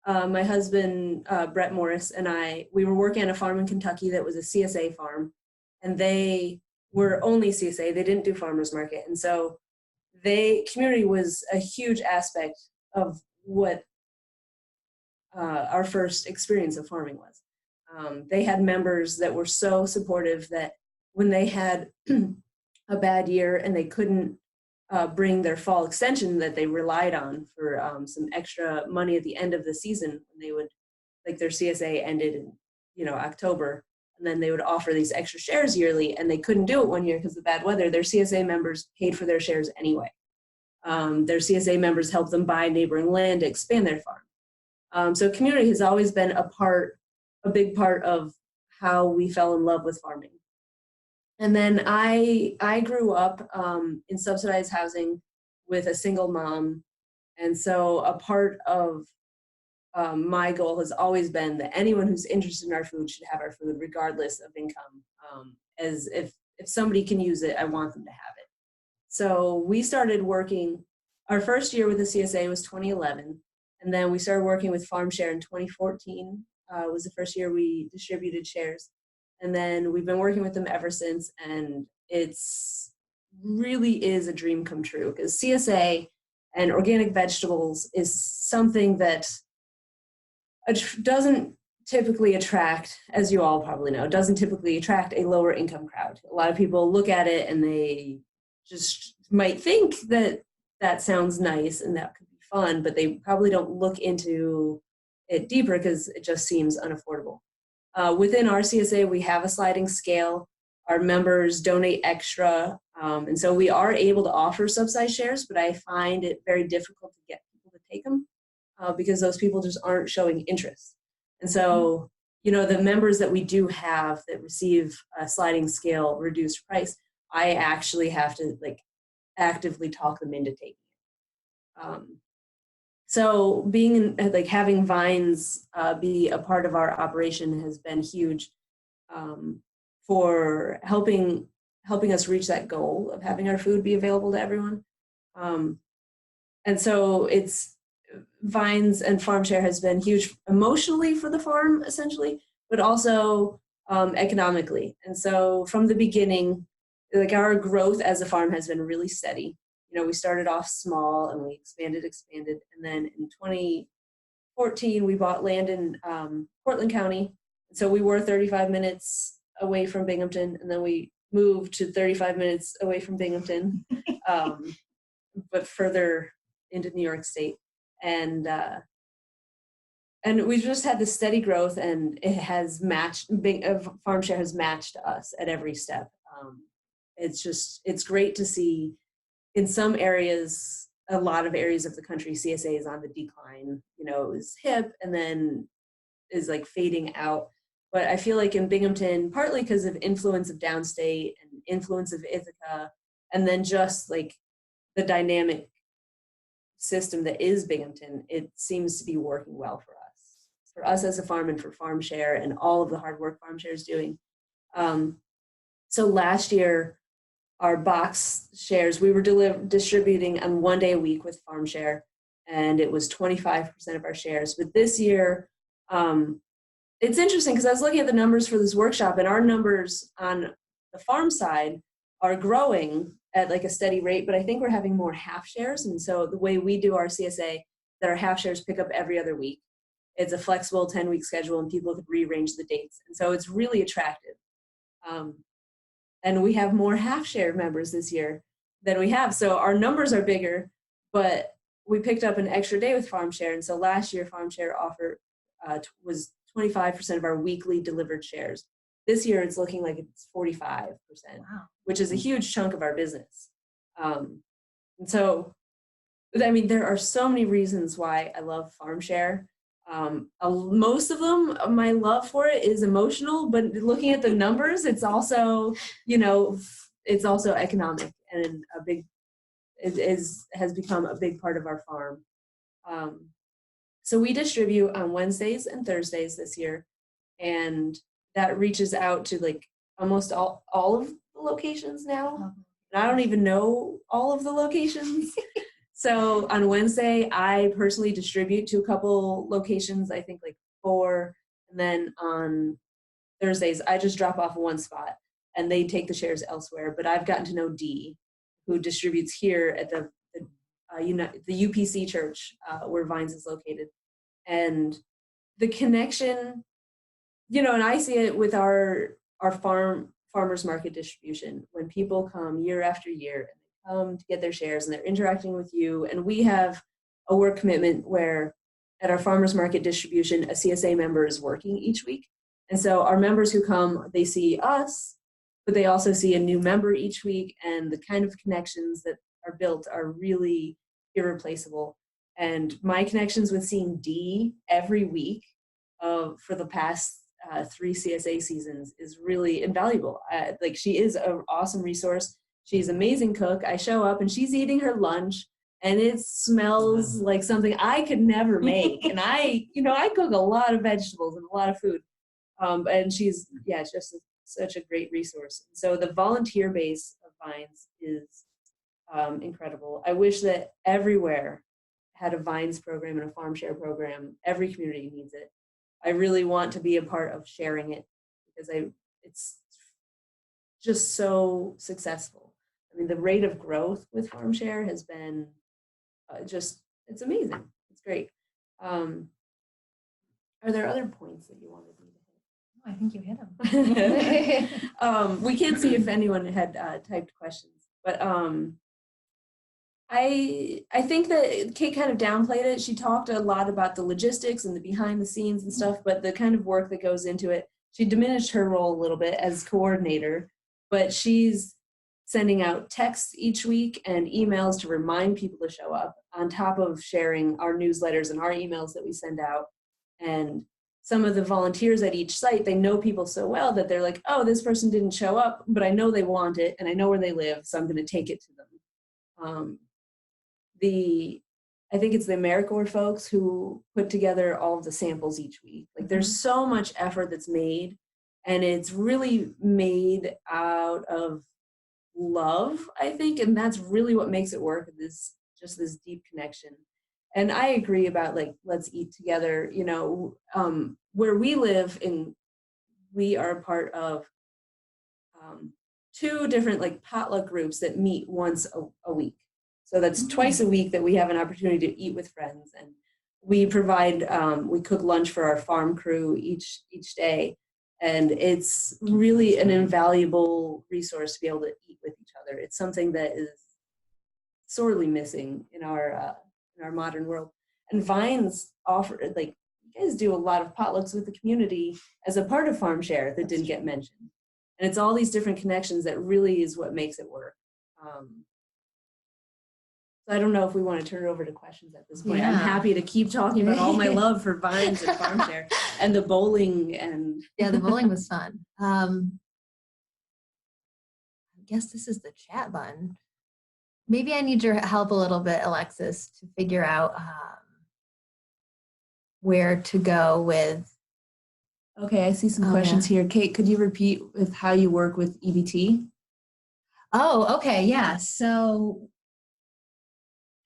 Speaker 3: my husband, Brett Morris, and we were working on a farm in Kentucky that was a CSA farm, and they were only CSA. They didn't do farmers market. And so community was a huge aspect of what our first experience of farming was. They had members that were so supportive that when they had a bad year and they couldn't bring their fall extension that they relied on for some extra money at the end of the season, when they would, like, their CSA ended in October, and then they would offer these extra shares yearly, and they couldn't do it one year because of bad weather. Their CSA members paid for their shares anyway. Their CSA members helped them buy neighboring land to expand their farm. So community has always been a big part of how we fell in love with farming. And then I grew up in subsidized housing with a single mom. And so a part of my goal has always been that anyone who's interested in our food should have our food regardless of income. As if somebody can use it, I want them to have it. So we started working, our first year with the CSA was 2011. And then we started working with Farm Share in 2014, was the first year we distributed shares. And then we've been working with them ever since, and it's really is a dream come true, because CSA and organic vegetables is something that doesn't typically attract, as you all probably know, doesn't typically attract a lower income crowd. A lot of people look at it and they just might think that that sounds nice and that could be fun, but they probably don't look into it deeper because it just seems unaffordable. Within our CSA, we have a sliding scale. Our members donate extra, and so we are able to offer subsidized shares, but I find it very difficult to get people to take them because those people just aren't showing interest. And so, the members that we do have that receive a sliding scale reduced price, I actually have to actively talk them into taking it. So having Vines be a part of our operation has been huge for helping us reach that goal of having our food be available to everyone. And so Vines and Farm Share has been huge emotionally for the farm, essentially, but also economically. And so from the beginning, our growth as a farm has been really steady. We started off small and we expanded. And then in 2014, we bought land in Portland County. So we were 35 minutes away from Binghamton, and then we moved to 35 minutes away from Binghamton, but further into New York State. And we've just had this steady growth, and it has matched, Farm Share has matched us at every step. It's great to see. In some areas, a lot of areas of the country, CSA is on the decline. It was hip and then is fading out. But I feel like in Binghamton, partly because of influence of downstate and influence of Ithaca, and then just the dynamic system that is Binghamton, it seems to be working well for us as a farm and for Farm Share and all of the hard work Farm Share is doing. So last year, our box shares, we were distributing on 1 day a week with Farm Share, and it was 25% of our shares. But this year, it's interesting because I was looking at the numbers for this workshop, and our numbers on the farm side are growing at a steady rate, but I think we're having more half shares. And so the way we do our CSA, that our half shares pick up every other week. It's a flexible 10-week schedule, and people could rearrange the dates. And so it's really attractive. And we have more half-share members this year than we have. So our numbers are bigger, but we picked up an extra day with Farm Share. And so last year, Farm Share offer was 25% of our weekly delivered shares. This year, it's looking like it's 45%, wow, which is a huge chunk of our business. And so, there are so many reasons why I love Farm Share. Most of them, my love for it is emotional, but looking at the numbers, it's also, it's also economic, and has become a big part of our farm. So we distribute on Wednesdays and Thursdays this year, and that reaches out to almost all of the locations now. And I don't even know all of the locations. So on Wednesday, I personally distribute to a couple locations, I think like 4. And then on Thursdays, I just drop off one spot and they take the shares elsewhere. But I've gotten to know Dee, who distributes here at the UPC church where Vines is located. And the connection, and I see it with our farmers market distribution. When people come year after year and they come to get their shares and they're interacting with you, and we have a work commitment where at our farmers market distribution, a CSA member is working each week. And so our members who come, they see us, but they also see a new member each week, and the kind of connections that are built are really irreplaceable. And my connections with seeing Dee every week for the past 3 CSA seasons is really invaluable. Like, she is an awesome resource. She's an amazing cook. I show up and she's eating her lunch and it smells like something I could never make. And I cook a lot of vegetables and a lot of food. And she's just such a great resource. So the volunteer base of Vines is incredible. I wish that everywhere had a Vines program and a farm share program. Every community needs it. I really want to be a part of sharing it because it's just so successful. I mean, the rate of growth with farm share has been it's amazing. It's great. Are there other points that you wanted me to hit?
Speaker 2: I think you hit them.
Speaker 3: We can't see if anyone had typed questions, but I think that Kate kind of downplayed it. She talked a lot about the logistics and the behind the scenes and stuff, but the kind of work that goes into it, she diminished her role a little bit as coordinator, but she's sending out texts each week and emails to remind people to show up, on top of sharing our newsletters and our emails that we send out. And some of the volunteers at each site, they know people so well that they're like, oh, this person didn't show up, but I know they want it and I know where they live, so I'm going to take it to them. I think it's the AmeriCorps folks who put together all of the samples each week. Like, there's so much effort that's made, and it's really made out of love, I think, and that's really what makes it work, this deep connection. And I agree about, like, let's eat together. Where we live we are part of 2 different, like, potluck groups that meet once a week. So that's twice a week that we have an opportunity to eat with friends, and we provide we cook lunch for our farm crew each day, and it's really an invaluable resource to be able to eat with each other. It's something that is sorely missing in our modern world. And Vines offer, like, you guys do a lot of potlucks with the community as a part of Farm Share that didn't get mentioned, and it's all these different connections that really is what makes it work. I don't know if we want to turn it over to questions at this point. Yeah. I'm happy to keep talking about all my love for Vines and Farm Share and the bowling and
Speaker 2: the bowling was fun. I guess this is the chat button. Maybe I need your help a little bit, Alexis, to figure out where to go with.
Speaker 3: Okay, I see some questions here. Kate, could you repeat with how you work with EBT?
Speaker 2: Oh, okay, yeah. So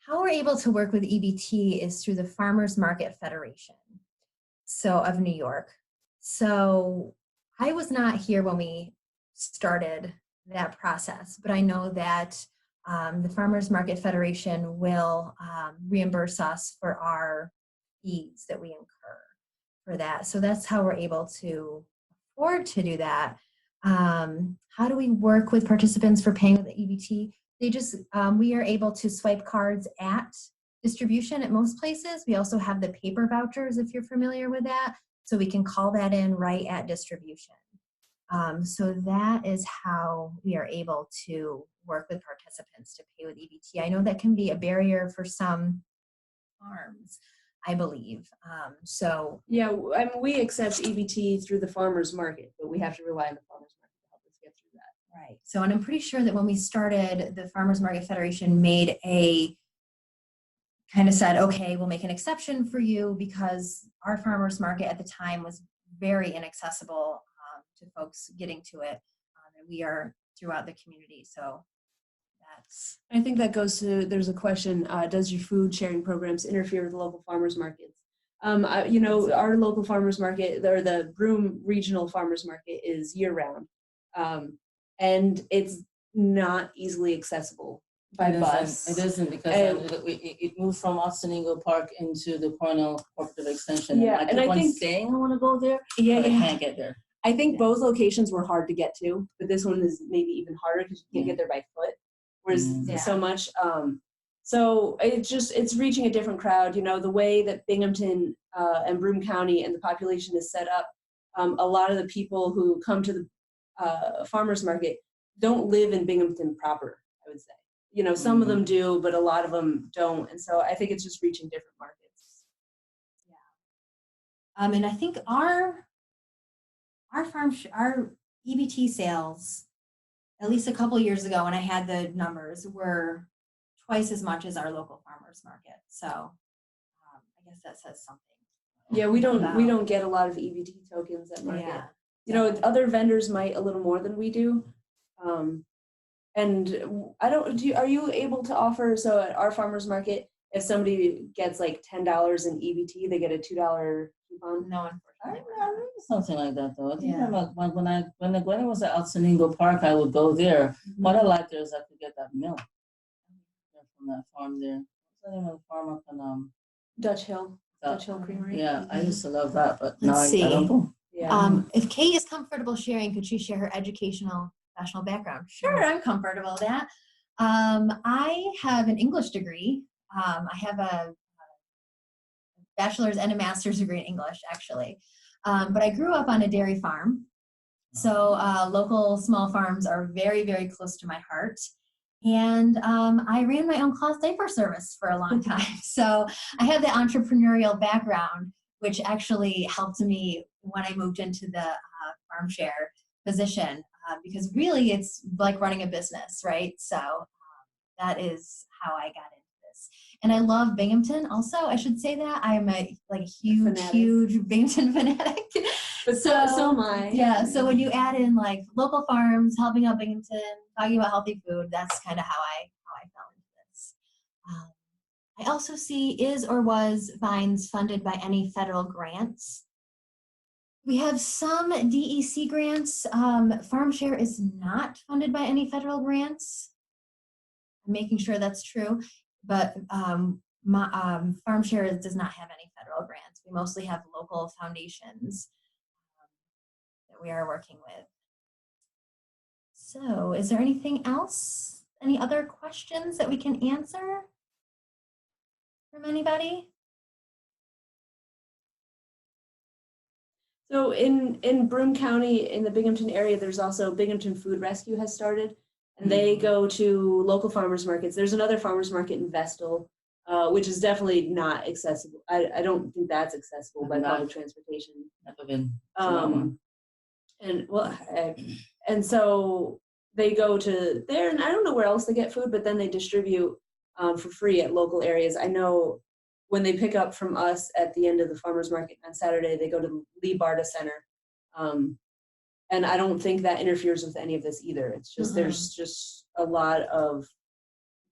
Speaker 2: how we're able to work with EBT is through the Farmers Market Federation of New York. So I was not here when we started that process, but I know that the Farmers Market Federation will reimburse us for our fees that we incur for that. So that's how we're able to afford to do that. How do we work with participants for paying with the EBT? They just, we are able to swipe cards at distribution at most places. We also have the paper vouchers, if you're familiar with that. So we can call that in right at distribution. So that is how we are able to work with participants to pay with EBT. I know that can be a barrier for some farms, I believe.
Speaker 3: Yeah, I mean, we accept EBT through the farmers market, but we have to rely on the farmers market.
Speaker 2: Right. So, and I'm pretty sure that when we started, the Farmers Market Federation said, okay, we'll make an exception for you because our farmers market at the time was very inaccessible to folks getting to it. we are throughout the community. So that's.
Speaker 3: I think that goes to, there's a question, does your food sharing programs interfere with local farmers markets? You know, our local farmers market, or the Broome Regional Farmers Market, is year round. And it's not easily accessible by bus.
Speaker 4: It isn't, because it moved from Otsego Park into the Cornell Cooperative Extension.
Speaker 3: Yeah,
Speaker 4: and I keep on saying I want to go there, but I can't get there.
Speaker 3: I think both locations were hard to get to, but this one is maybe even harder because you can't get there by foot. Whereas so much, so it's reaching a different crowd. You know, the way that Binghamton and Broome County and the population is set up, a lot of the people who come to the farmers market don't live in Binghamton proper, I would say. You know, some of them do, but a lot of them don't. And so I think it's just reaching different markets.
Speaker 2: Yeah. And I think our EBT sales, at least a couple of years ago when I had the numbers, were twice as much as our local farmers market. So I guess that says something.
Speaker 3: Yeah, we don't get a lot of EBT tokens at market.
Speaker 2: Yeah.
Speaker 3: You know, other vendors might a little more than we do. And are you able to offer, so at our farmers market, if somebody gets like $10 in EBT, they get a $2 coupon?
Speaker 2: No,
Speaker 4: I
Speaker 2: unfortunately.
Speaker 4: remember something like that though. I think when it was at Otsego Park, I would go there. What I liked there is I could get that milk from that farm there. What's the name of the farm up in
Speaker 3: Dutch Hill Creamery.
Speaker 4: Yeah, I used to love that, but
Speaker 2: Let's
Speaker 4: now I don't go.
Speaker 3: Yeah.
Speaker 2: If Kate is comfortable sharing, could she share her educational professional background? Sure, I'm comfortable with that. I have an English degree. I have a bachelor's and a master's degree in English, actually. But I grew up on a dairy farm. So local small farms are very, very close to my heart. And I ran my own cloth diaper service for a long time. So I have the entrepreneurial background, which actually helped me when I moved into the farm share position, because really it's like running a business, right? So that is how I got into this. And I love Binghamton also. I should say that. I'm a huge Binghamton fanatic.
Speaker 3: But so am I.
Speaker 2: Yeah, so when you add in like local farms, helping out Binghamton, talking about healthy food, that's kind of how I fell into this. I also see, is or was Vines funded by any federal grants? We have some DEC grants. Farm Share is not funded by any federal grants. I'm making sure that's true, but Farm Share does not have any federal grants. We mostly have local foundations that we are working with. So is there anything else? Any other questions that we can answer from anybody?
Speaker 3: So in Broome County, in the Binghamton area, there's also Binghamton Food Rescue has started, and they go to local farmers markets. There's another farmers market in Vestal, which is definitely not accessible. I don't think that's accessible by public transportation.
Speaker 4: Never been.
Speaker 3: And so they go to there, and I don't know where else they get food, but then they distribute for free at local areas. I know when they pick up from us at the end of the farmers market on Saturday, they go to Lee Barta Center. And I don't think that interferes with any of this either. It's just, there's just a lot of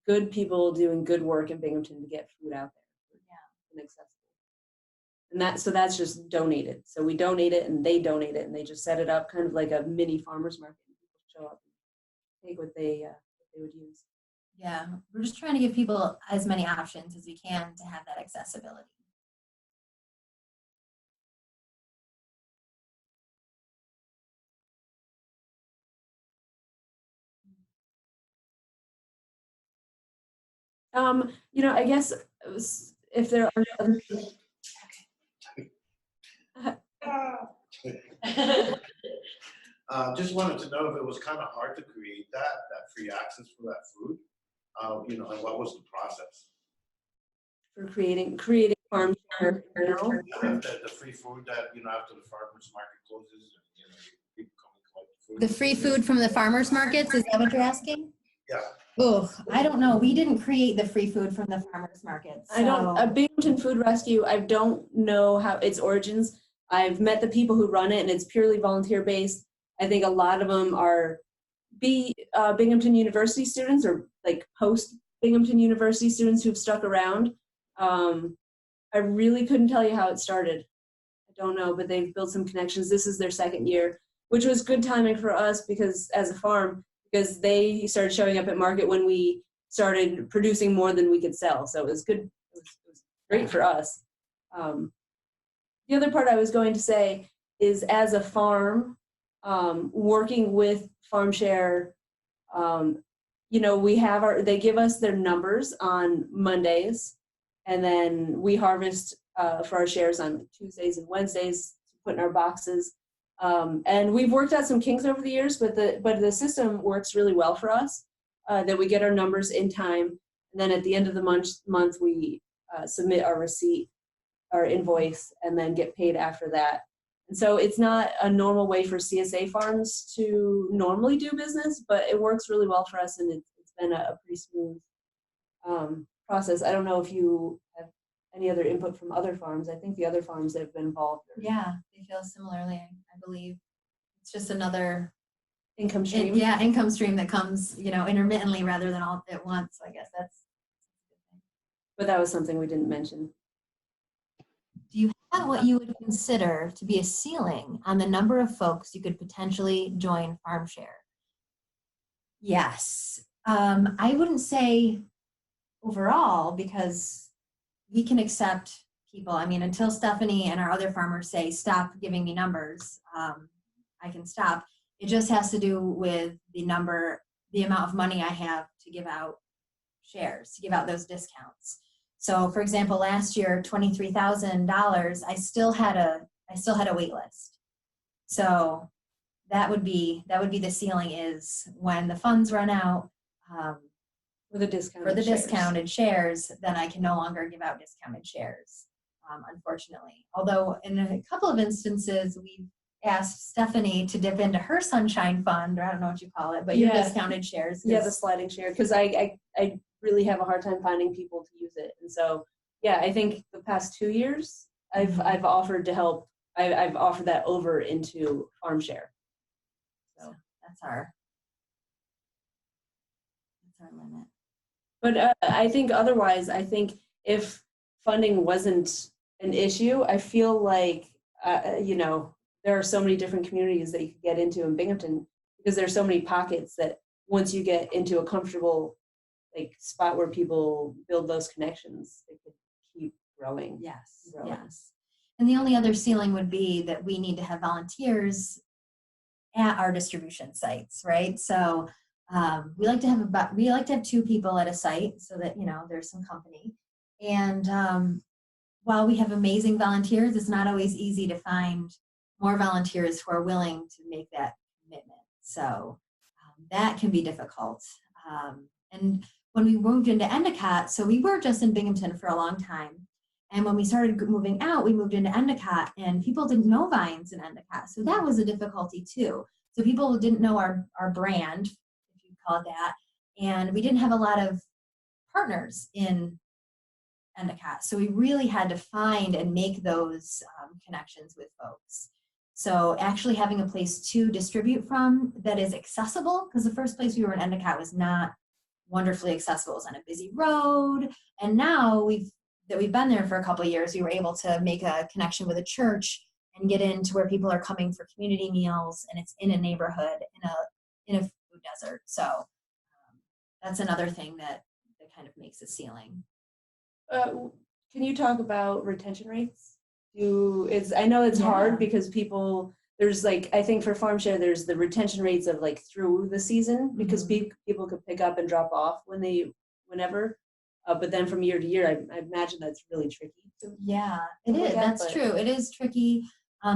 Speaker 3: good people doing good work in Binghamton to get food out there. And accessible. And so that's just donated. So we donate it and they donate it and they just set it up kind of like a mini farmers market. People show up and take what they would use.
Speaker 2: Yeah, we're just trying to give people as many options as we can to have that accessibility.
Speaker 3: You know, I guess if there are other
Speaker 5: just wanted to know if it was kind of hard to create that free access for that food. You know, and what was the process?
Speaker 3: For creating farm share in general.
Speaker 5: The free food that, you know, after the farmers market closes, you know, people come and collect the food.
Speaker 2: The free food from the farmers markets, is that what you're asking?
Speaker 5: Yeah.
Speaker 2: Oh, I don't know. We didn't create the free food from the farmers markets. So.
Speaker 3: I don't. A Binghamton Food Rescue, I don't know how its origins. I've met the people who run it, and it's purely volunteer based. I think a lot of them are be Binghamton University students or like post Binghamton University students who've stuck around. I really couldn't tell you how it started. I don't know, but they've built some connections. This is their second year, which was good timing for us because as a farm, because they started showing up at market when we started producing more than we could sell. So it was good. It was great for us. The other part I was going to say is as a farm, working with FarmShare, we have they give us their numbers on Mondays, and then we harvest for our shares on Tuesdays and Wednesdays to put in our boxes. And we've worked out some kinks over the years, but the system works really well for us, that we get our numbers in time. And then at the end of the month we submit our receipt, our invoice, and then get paid after that. And so it's not a normal way for CSA farms to normally do business, but it works really well for us, and it's been a pretty smooth process. I don't know if you have any other input from other farms. I think the other farms that have been involved.
Speaker 2: Yeah, they feel similarly, I believe. It's just another
Speaker 3: Income stream.
Speaker 2: Income stream that comes, intermittently rather than all at once. So I guess that's a good thing.
Speaker 3: But that was something we didn't mention.
Speaker 2: Do you have what you would consider to be a ceiling on the number of folks you could potentially join FarmShare? Yes. I wouldn't say overall, because we can accept people. I mean, until Stephanie and our other farmers say, stop giving me numbers, I can stop. It just has to do with the amount of money I have to give out shares, to give out those discounts. So for example, last year, $23,000, I still had a wait list. So that would be the ceiling, is when the funds run out,
Speaker 3: For the
Speaker 2: discounted shares, then I can no longer give out discounted shares, unfortunately. Although in a couple of instances, we've asked Stephanie to dip into her sunshine fund, or I don't know what you call it, but your discounted shares.
Speaker 3: Yeah, the sliding share, because I really have a hard time finding people to use it. And so, yeah, I think the past 2 years, I've offered to help. I've offered that over into FarmShare. So
Speaker 2: that's our limit.
Speaker 3: But I think otherwise, I think if funding wasn't an issue, I feel like, there are so many different communities that you could get into in Binghamton, because there's so many pockets that once you get into a comfortable spot where people build those connections, it could keep growing.
Speaker 2: Yes. And the only other ceiling would be that we need to have volunteers at our distribution sites, right? So we like to have 2 people at a site so that there's some company. And while we have amazing volunteers, it's not always easy to find more volunteers who are willing to make that commitment. So that can be difficult. And when we moved into Endicott, so we were just in Binghamton for a long time. And when we started moving out, we moved into Endicott, and people didn't know Vines in Endicott. So that was a difficulty too. So people didn't know our brand, if you call it that. And we didn't have a lot of partners in Endicott. So we really had to find and make those connections with folks. So actually having a place to distribute from that is accessible, because the first place we were in Endicott was not wonderfully accessible. It was on a busy road. And now we've been there for a couple of years, we were able to make a connection with a church and get into where people are coming for community meals, and it's in a neighborhood, in a food desert. So that's another thing that kind of makes a ceiling.
Speaker 3: Can you talk about retention rates? I know it's hard because there's I think for FarmShare, there's the retention rates of through the season, because people could pick up and drop off whenever. But then from year to year, I imagine that's really tricky.
Speaker 2: Yeah, it is. That's true. It is tricky.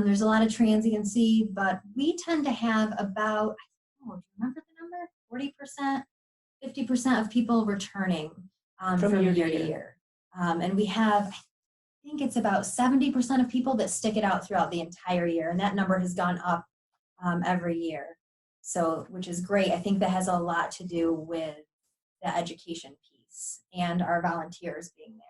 Speaker 2: There's a lot of transiency, but we tend to have about, do you remember the number? 40%, 50% of people returning from year to year. And we have, I think it's about 70% of people that stick it out throughout the entire year. And that number has gone up every year. So, which is great. I think that has a lot to do with the education piece and our volunteers being there.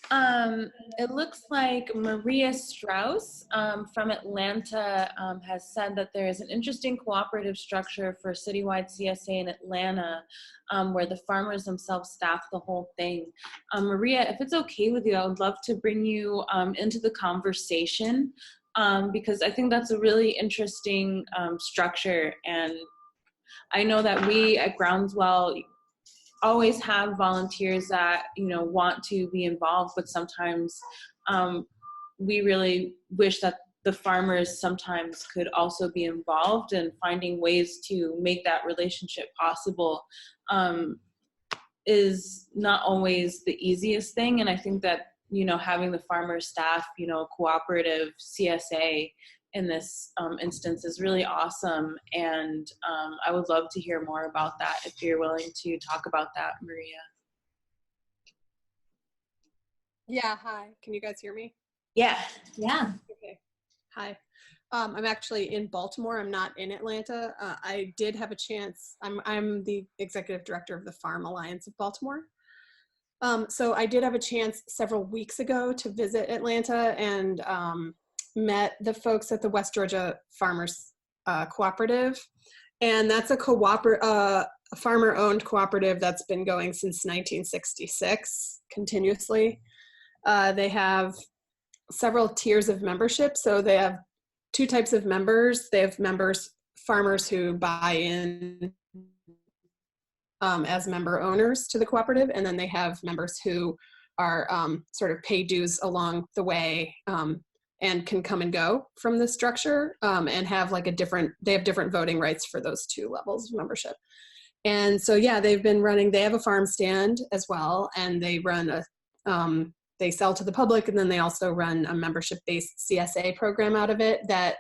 Speaker 1: It looks like Maria Strauss from Atlanta has said that there is an interesting cooperative structure for citywide CSA in Atlanta where the farmers themselves staff the whole thing. Maria, if it's okay with you, I would love to bring you into the conversation because I think that's a really interesting structure. And I know that we at Groundswell always have volunteers that want to be involved, but sometimes we really wish that the farmers sometimes could also be involved, and finding ways to make that relationship possible is not always the easiest thing. And I think that having the farmer staff cooperative CSA in this instance is really awesome, and I would love to hear more about that if you're willing to talk about that, Maria.
Speaker 6: Yeah, hi. Can you guys hear me?
Speaker 1: Yeah.
Speaker 6: Okay. Hi. I'm actually in Baltimore. I'm not in Atlanta. I did have a chance. I'm the executive director of the Farm Alliance of Baltimore. So I did have a chance several weeks ago to visit Atlanta and met the folks at the West Georgia Farmers Cooperative. And that's a farmer-owned cooperative that's been going since 1966 continuously. They have several tiers of membership. So they have two types of members. They have farmers who buy in as member owners to the cooperative, and then they have members who are sort of pay dues along the way and can come and go from the structure and have like they have different voting rights for those two levels of membership. And so, yeah, they've been running, they have a farm stand as well, and they run they sell to the public, and then they also run a membership-based CSA program out of it that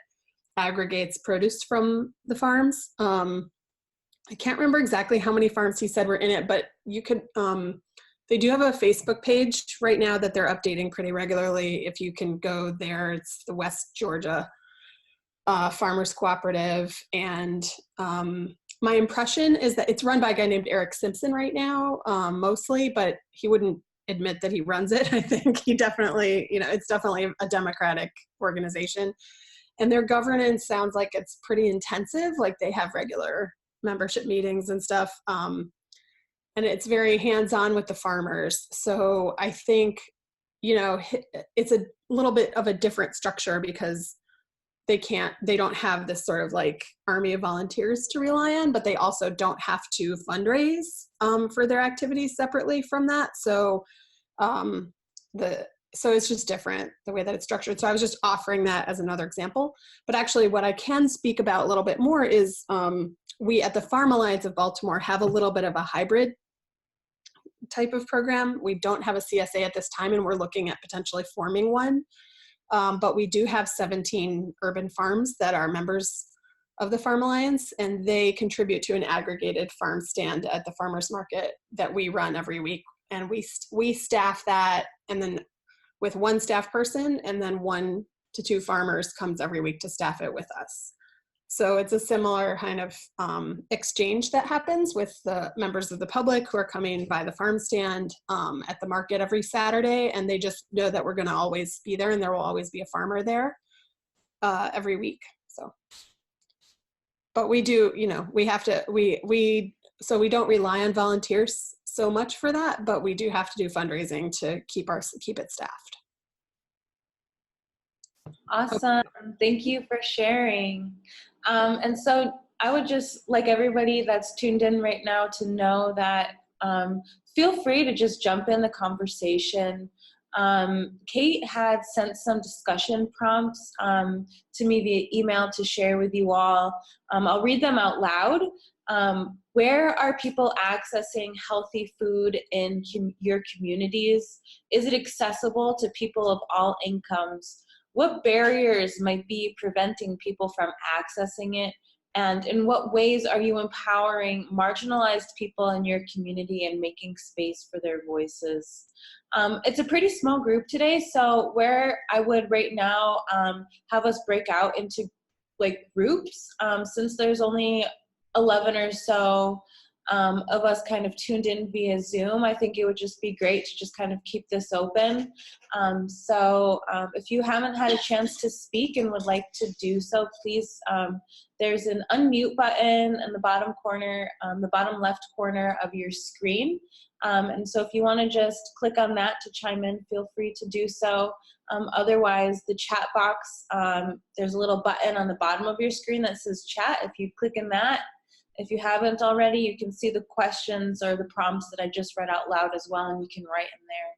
Speaker 6: aggregates produce from the farms. I can't remember exactly how many farms he said were in it, but you could, they do have a Facebook page right now that they're updating pretty regularly. If you can go there, it's the West Georgia Farmers Cooperative. And my impression is that it's run by a guy named Eric Simpson right now, mostly, but he wouldn't admit that he runs it. I think he definitely, it's definitely a democratic organization. And their governance sounds like it's pretty intensive, like they have regular membership meetings and stuff. And it's very hands-on with the farmers. So I think, it's a little bit of a different structure because they don't have this sort of like army of volunteers to rely on, but they also don't have to fundraise for their activities separately from that. So so it's just different the way that it's structured. So I was just offering that as another example. But actually what I can speak about a little bit more is we at the Farm Alliance of Baltimore have a little bit of a hybrid type of program. We don't have a CSA at this time, and we're looking at potentially forming one. But we do have 17 urban farms that are members of the Farm Alliance, and they contribute to an aggregated farm stand at the farmers market that we run every week. And we staff that, and then with one staff person, and then 1 to 2 farmers comes every week to staff it with us. So it's a similar kind of exchange that happens with the members of the public who are coming by the farm stand at the market every Saturday, and they just know that we're going to always be there, and there will always be a farmer there every week. So, but we do, we have to, so we don't rely on volunteers so much for that, but we do have to do fundraising to keep it staffed.
Speaker 1: Awesome. Thank you for sharing. And so I would just like everybody that's tuned in right now to know that feel free to just jump in the conversation. Kate had sent some discussion prompts to me via email to share with you all. I'll read them out loud. Where are people accessing healthy food in your communities? Is it accessible to people of all incomes? What barriers might be preventing people from accessing it? And in what ways are you empowering marginalized people in your community and making space for their voices? It's a pretty small group today, so where I would right now have us break out into like groups, since there's only 11 or so of us kind of tuned in via Zoom, I think it would just be great to just kind of keep this open. So if you haven't had a chance to speak and would like to do so, please, there's an unmute button in the bottom corner, the bottom left corner of your screen. And so if you want to just click on that to chime in, feel free to do so. Otherwise, the chat box, there's a little button on the bottom of your screen that says chat. If you click in that, if you haven't already, you can see the questions or the prompts that I just read out loud as well, and you can write in there.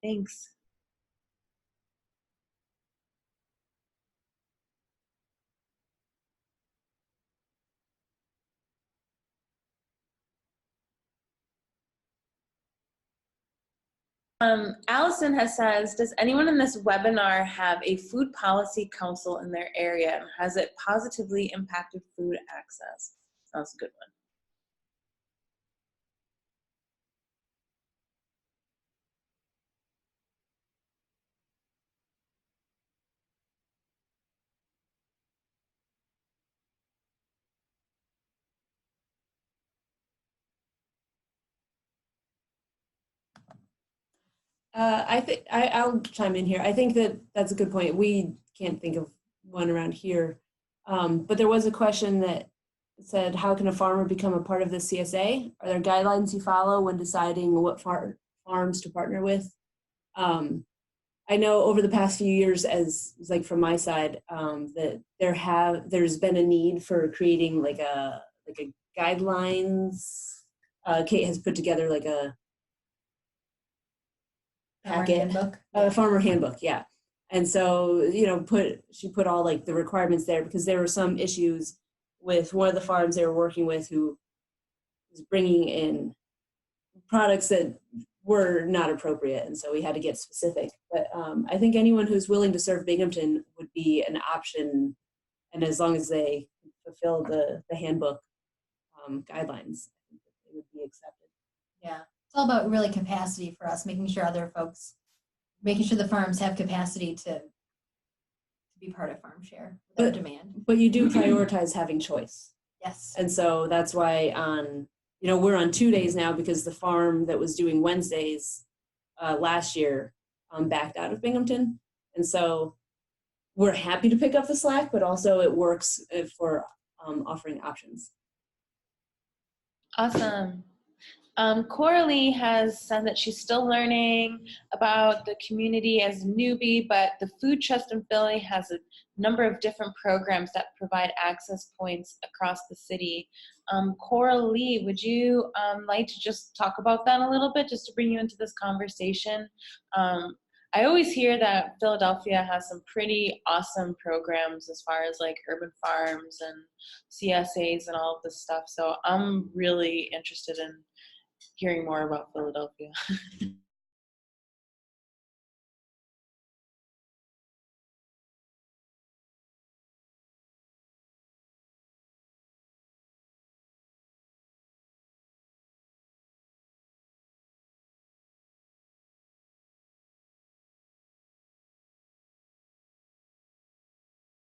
Speaker 1: Thanks. Allison says, does anyone in this webinar have a food policy council in their area, and has it positively impacted food access? That's a good one.
Speaker 3: I'll chime in here. I think that that's a good point. We can't think of one around here. But there was a question that said, how can a farmer become a part of the CSA? Are there guidelines you follow when deciding what farms to partner with? I know over the past few years, as like from my side, that there's been a need for creating like a guidelines. Kate has put together like a packet, farmer handbook, yeah. And so, you know, she put all like the requirements there, because there were some issues with one of the farms they were working with who was bringing in products that were not appropriate, and so we had to get specific. But I think anyone who's willing to serve Binghamton would be an option, and as long as they fulfill the handbook guidelines, I think that they would be accepted.
Speaker 2: Yeah, it's all about really capacity for us, making sure the farms have capacity to be part of farm share without demand.
Speaker 3: But you do prioritize having choice.
Speaker 2: Yes.
Speaker 3: And so that's why we're on 2 days now, because the farm that was doing Wednesdays last year backed out of Binghamton. And so we're happy to pick up the slack, but also it works for offering options.
Speaker 1: Awesome. Coralie has said that she's still learning about the community as a newbie, but the Food Trust in Philly has a number of different programs that provide access points across the city. Coralie, would you like to just talk about that a little bit, just to bring you into this conversation? I always hear that Philadelphia has some pretty awesome programs as far as like urban farms and CSAs and all of this stuff. So I'm really interested in hearing more about Philadelphia.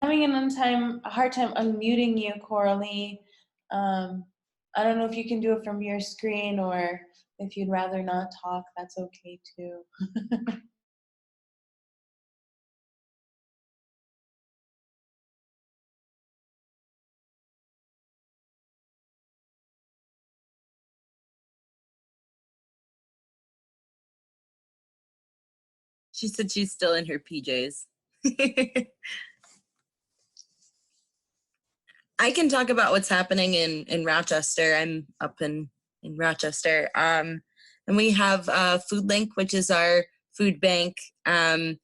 Speaker 1: Having a hard time unmuting you, Coralie. I don't know if you can do it from your screen, or if you'd rather not talk, that's okay too.
Speaker 7: She said she's still in her PJs. I can talk about what's happening in Rochester. I'm up in Rochester. And we have Food Link, which is our food bank. And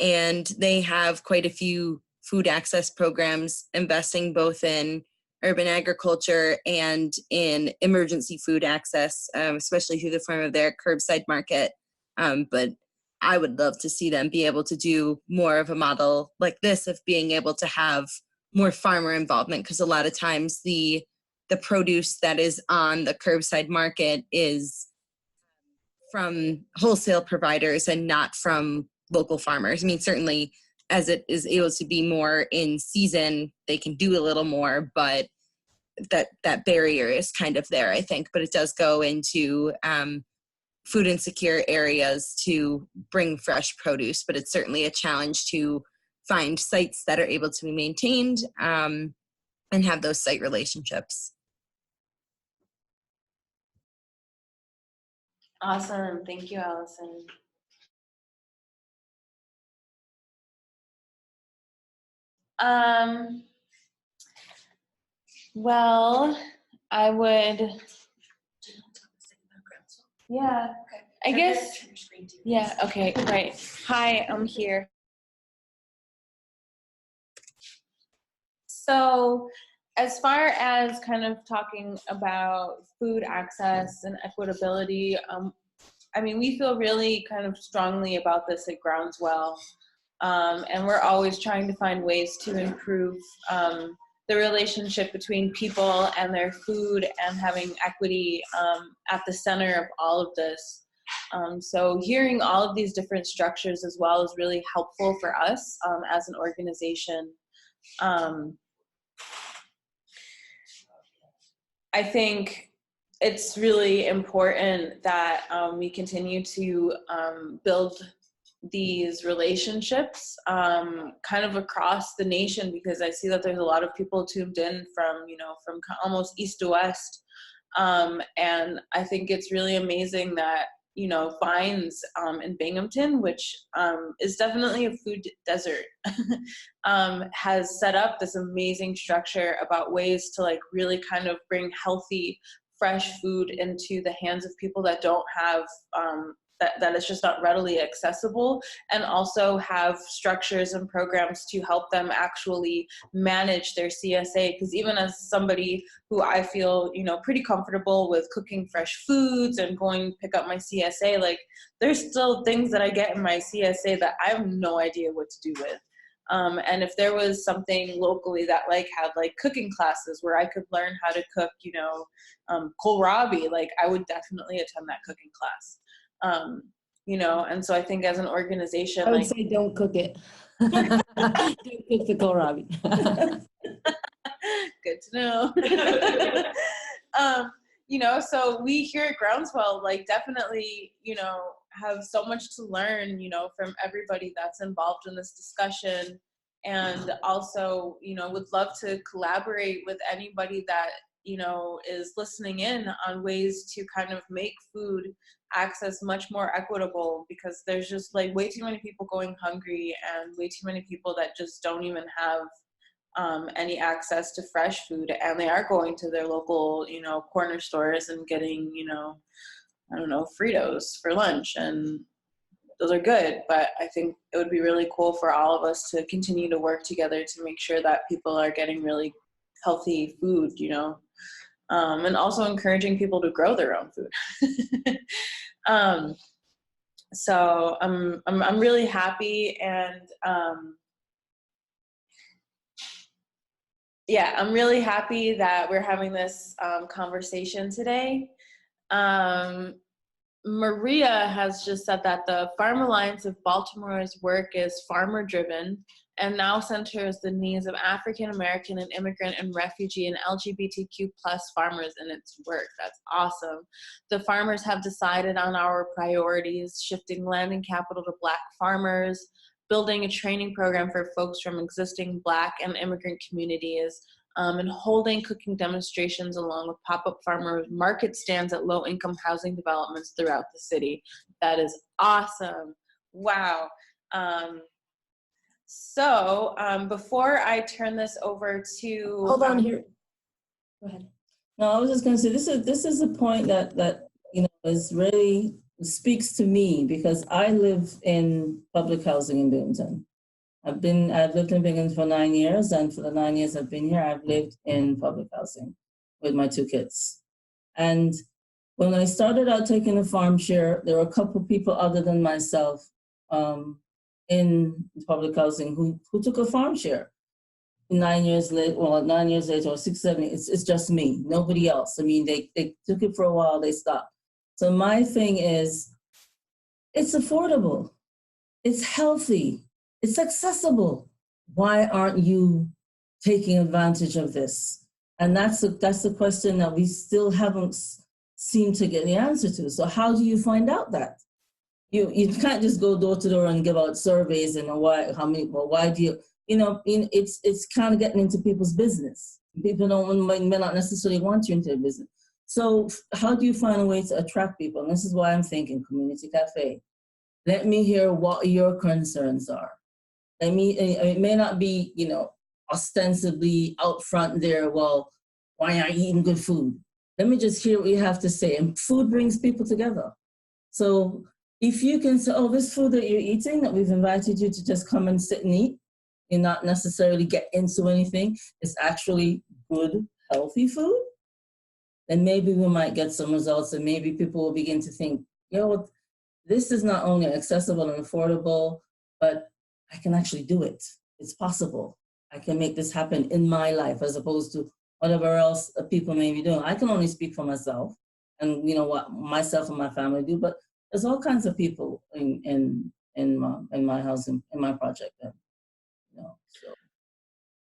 Speaker 7: they have quite a few food access programs, investing both in urban agriculture and in emergency food access, especially through the form of their curbside market. But I would love to see them be able to do more of a model like this, of being able to have more farmer involvement, because a lot of times the produce that is on the curbside market is from wholesale providers and not from local farmers. I mean, certainly as it is able to be more in season, they can do a little more, but that barrier is kind of there, I think, but it does go into food insecure areas to bring fresh produce, but it's certainly a challenge to find sites that are able to be maintained and have those site relationships.
Speaker 1: Awesome. Thank you, Allison. Well, I would, yeah, I guess, yeah, okay, right. Hi, I'm here. So as far as kind of talking about food access and equitability, I mean, we feel really kind of strongly about this at Groundswell. And we're always trying to find ways to improve the relationship between people and their food and having equity at the center of all of this. So hearing all of these different structures as well is really helpful for us as an organization. I think it's really important that we continue to build these relationships kind of across the nation, because I see that there's a lot of people tuned in from, you know, from almost east to west. And I think it's really amazing that, you know, Vines in Binghamton, which is definitely a food desert, has set up this amazing structure about ways to like really kind of bring healthy, fresh food into the hands of people that don't have that is just not readily accessible, and also have structures and programs to help them actually manage their CSA. Because even as somebody who I feel, you know, pretty comfortable with cooking fresh foods and going to pick up my CSA, like there's still things that I get in my CSA that I have no idea what to do with. And if there was something locally that like had like cooking classes where I could learn how to cook, you know, kohlrabi, like I would definitely attend that cooking class. You know, and so I think as an organization,
Speaker 8: I would say don't cook it. Don't cook the kohlrabi.
Speaker 1: Good to know. You know, so we here at Groundswell, like definitely, you know, have so much to learn, you know, from everybody that's involved in this discussion. And also, you know, would love to collaborate with anybody that, you know, is listening in on ways to kind of make food access much more equitable, because there's just like way too many people going hungry and way too many people that just don't even have any access to fresh food, and they are going to their local, you know, corner stores and getting, you know, I don't know, Fritos for lunch, and those are good, but I think it would be really cool for all of us to continue to work together to make sure that people are getting really healthy food, you know, and also encouraging people to grow their own food. So I'm really happy, and yeah, I'm really happy that we're having this conversation today. Maria has just said that the Farm Alliance of Baltimore's work is farmer-driven and now centers the needs of African American and immigrant and refugee and LGBTQ+ farmers in its work. That's awesome. The farmers have decided on our priorities, shifting land and capital to Black farmers, building a training program for folks from existing Black and immigrant communities, and holding cooking demonstrations along with pop-up farmer market stands at low-income housing developments throughout the city. That is awesome. Wow. So before I turn this over to...
Speaker 8: Hold on here. Go ahead.
Speaker 4: No, I was just going to say this is a point that you know is really speaks to me, because I live in public housing in Binghamton. I've lived in Binghamton for 9 years, and for the 9 years I've been here, I've lived in public housing with my 2 kids. And when I started out taking a farm share, there were a couple of people other than myself in public housing who took a farm share. 9 years later, well, 9 years later, or 6, 7, it's just me, nobody else. I mean, they took it for a while, they stopped. So my thing is, it's affordable, it's healthy, it's accessible. Why aren't you taking advantage of this? And that's the question that we still haven't seemed to get the answer to. So how do you find out that? You can't just go door to door and give out surveys and why do you, it's kind of getting into people's business. People may not necessarily want you into their business. So how do you find a way to attract people? And this is why I'm thinking community cafe. Let me hear what your concerns are. It may not be, ostensibly out front there, well, why aren't you eating good food? Let me just hear what you have to say. And food brings people together. So if you can say, oh, this food that you're eating, that we've invited you to just come and sit and eat, and not necessarily get into anything, it's actually good, healthy food, then maybe we might get some results, and maybe people will begin to think, this is not only accessible and affordable, but I can actually do it. It's possible. I can make this happen in my life as opposed to whatever else people may be doing. I can only speak for myself and what myself and my family do, but there's all kinds of people in my house, in my project. So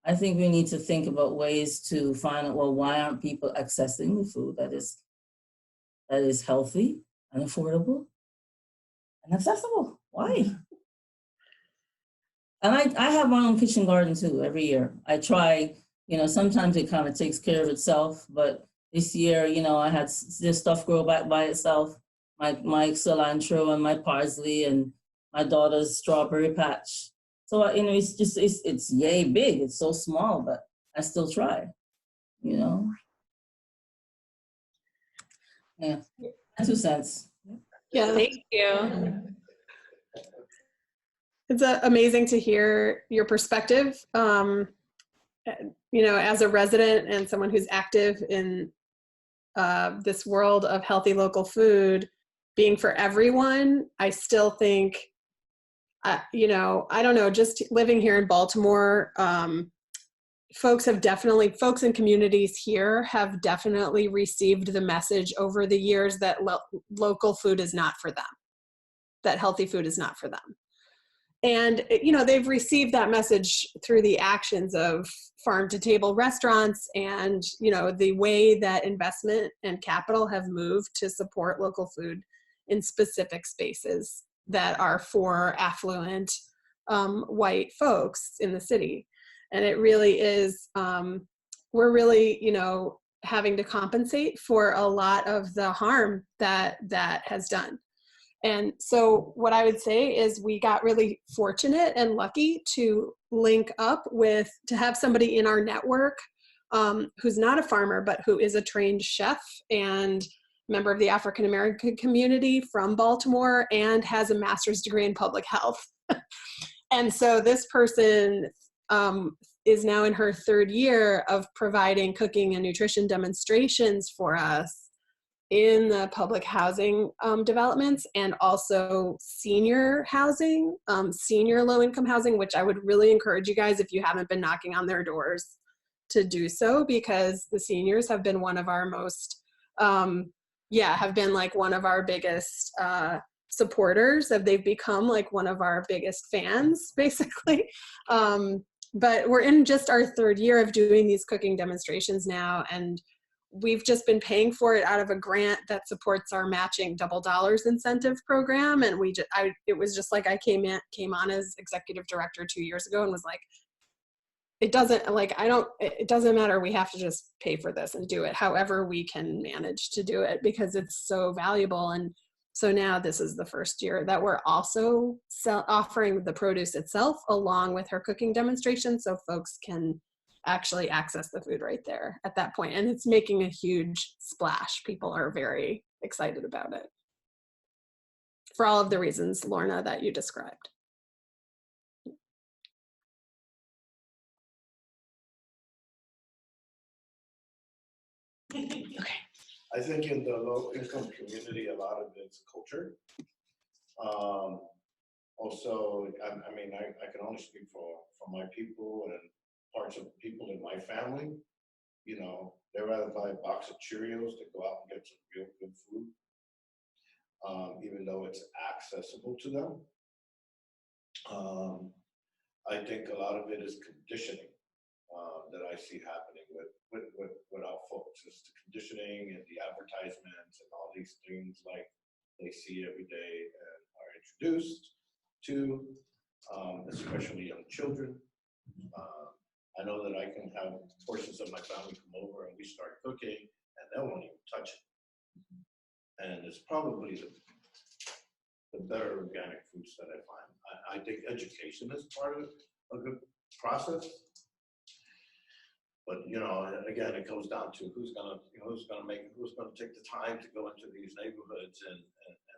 Speaker 4: I think we need to think about ways to find out, well, why aren't people accessing the food that is healthy and affordable and accessible? Why? And I have my own kitchen garden too every year. I try, sometimes it kind of takes care of itself, but this year, I had this stuff grow back by itself. My cilantro and my parsley and my daughter's strawberry patch. So, it's yay big. It's so small, but I still try, Yeah, 2 cents.
Speaker 6: Yeah,
Speaker 1: Thank you.
Speaker 6: it's amazing to hear your perspective. As a resident and someone who's active in this world of healthy local food being for everyone, I still think, I don't know, just living here in Baltimore, folks in communities here have definitely received the message over the years that local food is not for them, that healthy food is not for them. And, they've received that message through the actions of farm to table restaurants and, the way that investment and capital have moved to support local food in specific spaces that are for affluent white folks in the city. And it really is, we're really, having to compensate for a lot of the harm that has done. And so what I would say is we got really fortunate and lucky to link up to have somebody in our network who's not a farmer, but who is a trained chef and member of the African American community from Baltimore and has a master's degree in public health. And so this person is now in her 3rd year of providing cooking and nutrition demonstrations for us in the public housing developments and also senior housing, senior low-income housing, which I would really encourage you guys, if you haven't been knocking on their doors, to do so, because the seniors have been one of our most, have been like one of our biggest supporters. They've become like one of our biggest fans, basically. But we're in just our 3rd year of doing these cooking demonstrations now, and we've just been paying for it out of a grant that supports our matching double dollars incentive program. And it was just like I came on as executive director 2 years ago and was like, it doesn't matter. We have to just pay for this and do it however we can manage to do it, because it's so valuable. And so now this is the 1st year that we're also offering the produce itself along with her cooking demonstration, so folks can actually access the food right there at that point. And it's making a huge splash. People are very excited about it for all of the reasons, Lorna, that you described.
Speaker 1: Okay.
Speaker 5: I think in the low-income community, a lot of it's culture. Also, I can only speak for my people and parts of people in my family. They'd rather buy a box of Cheerios than go out and get some real good food, even though it's accessible to them. I think a lot of it is conditioning that I see happening with conditioning and the advertisements and all these things like they see every day and are introduced to, especially young children. I know that I can have portions of my family come over and we start cooking and they won't even touch it. And it's probably the better organic foods that I find. I think education is part of a good process. But you know, again, it goes down to who's gonna take the time to go into these neighborhoods and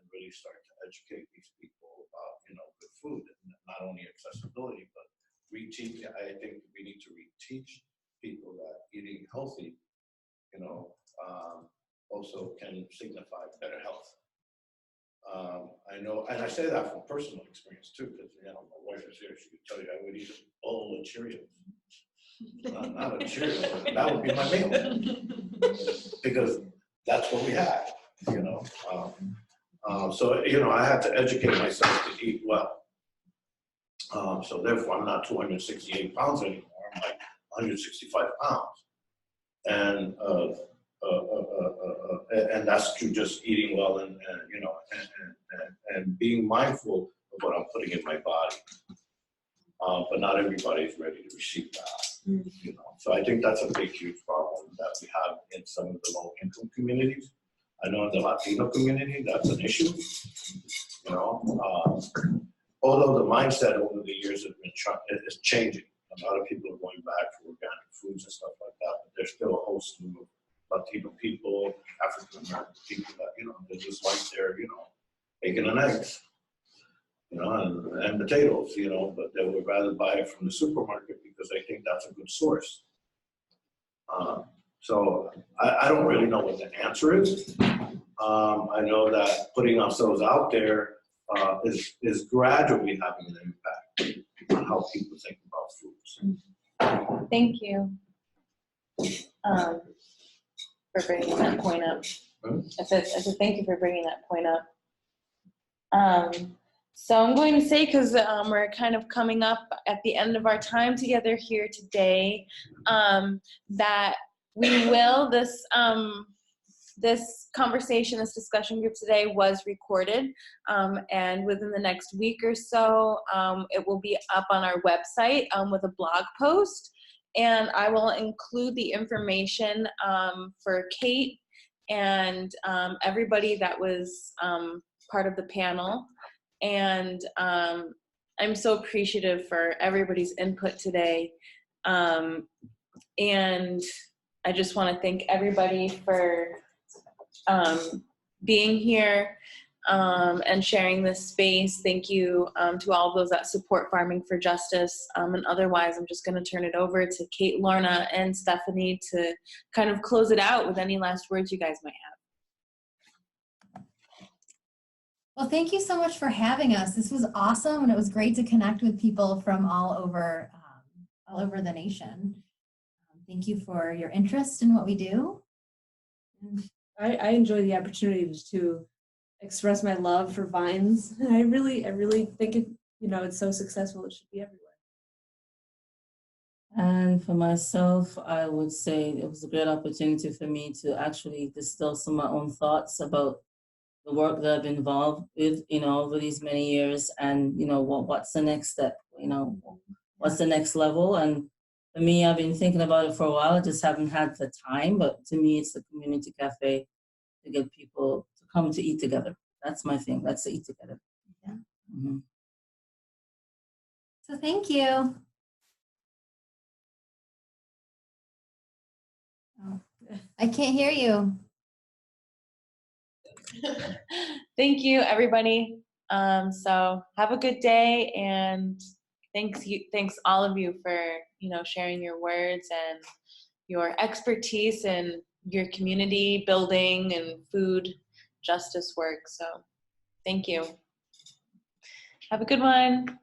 Speaker 5: really start to educate these people about, you know, good food, and not only accessibility, but reteach. I think we need to reteach people that eating healthy, you know, also can signify better health. I know, and I say that from personal experience too, because you know, my wife is here. She could tell you I would eat a bowl of Cheerios. Not a Cheerio, that would be my meal, because that's what we had, you know. So you know, I had to educate myself to eat well. So therefore, I'm not 268 pounds anymore. I'm like 165 pounds, and that's through just eating well and you know and being mindful of what I'm putting in my body. But not everybody is ready to receive that. You know, so I think that's a big, huge problem that we have in some of the low-income communities. I know in the Latino community that's an issue. You know, although the mindset over the years is changing. A lot of people are going back to organic foods and stuff like that, but there's still a whole slew of Latino people, African American people that, you know, they just like their, you know, bacon and eggs, you know, and potatoes, you know, but they would rather buy it from the supermarket because they think that's a good source. So I don't really know what the answer is. I know that putting ourselves out there is gradually having an impact on how people think about foods.
Speaker 1: Thank you for bringing that point up. I said thank you for bringing that point up. So I'm going to say, because we're kind of coming up at the end of our time together here today, that we will, this conversation, this discussion group today was recorded, and within the next week or so, it will be up on our website with a blog post, and I will include the information for Kate and everybody that was part of the panel. And I'm so appreciative for everybody's input today. And I just want to thank everybody for being here and sharing this space. Thank you to all of those that support Farming for Justice. And otherwise, I'm just going to turn it over to Kate, Lorna, and Stephanie to kind of close it out with any last words you guys might have.
Speaker 2: Well, thank you so much for having us. This was awesome, and it was great to connect with people from all over the nation. Thank you for your interest in what we do.
Speaker 3: I enjoy the opportunity to express my love for vines. I really think it, you know, it's so successful. It should be everywhere.
Speaker 4: And for myself, I would say it was a great opportunity for me to actually distill some of my own thoughts about the work that I've been involved with, you know, over these many years, and, you know, what's the next step, you know, what's the next level. And for me, I've been thinking about it for a while. I just haven't had the time, but to me, it's the community cafe to get people to come to eat together. That's my thing. That's to eat together.
Speaker 2: Yeah.
Speaker 4: Mm-hmm.
Speaker 2: So thank you. Oh, I can't hear you.
Speaker 1: Thank you, everybody. So have a good day, and thanks all of you for, you know, sharing your words and your expertise in your community building and food justice work. So thank you. Have a good one.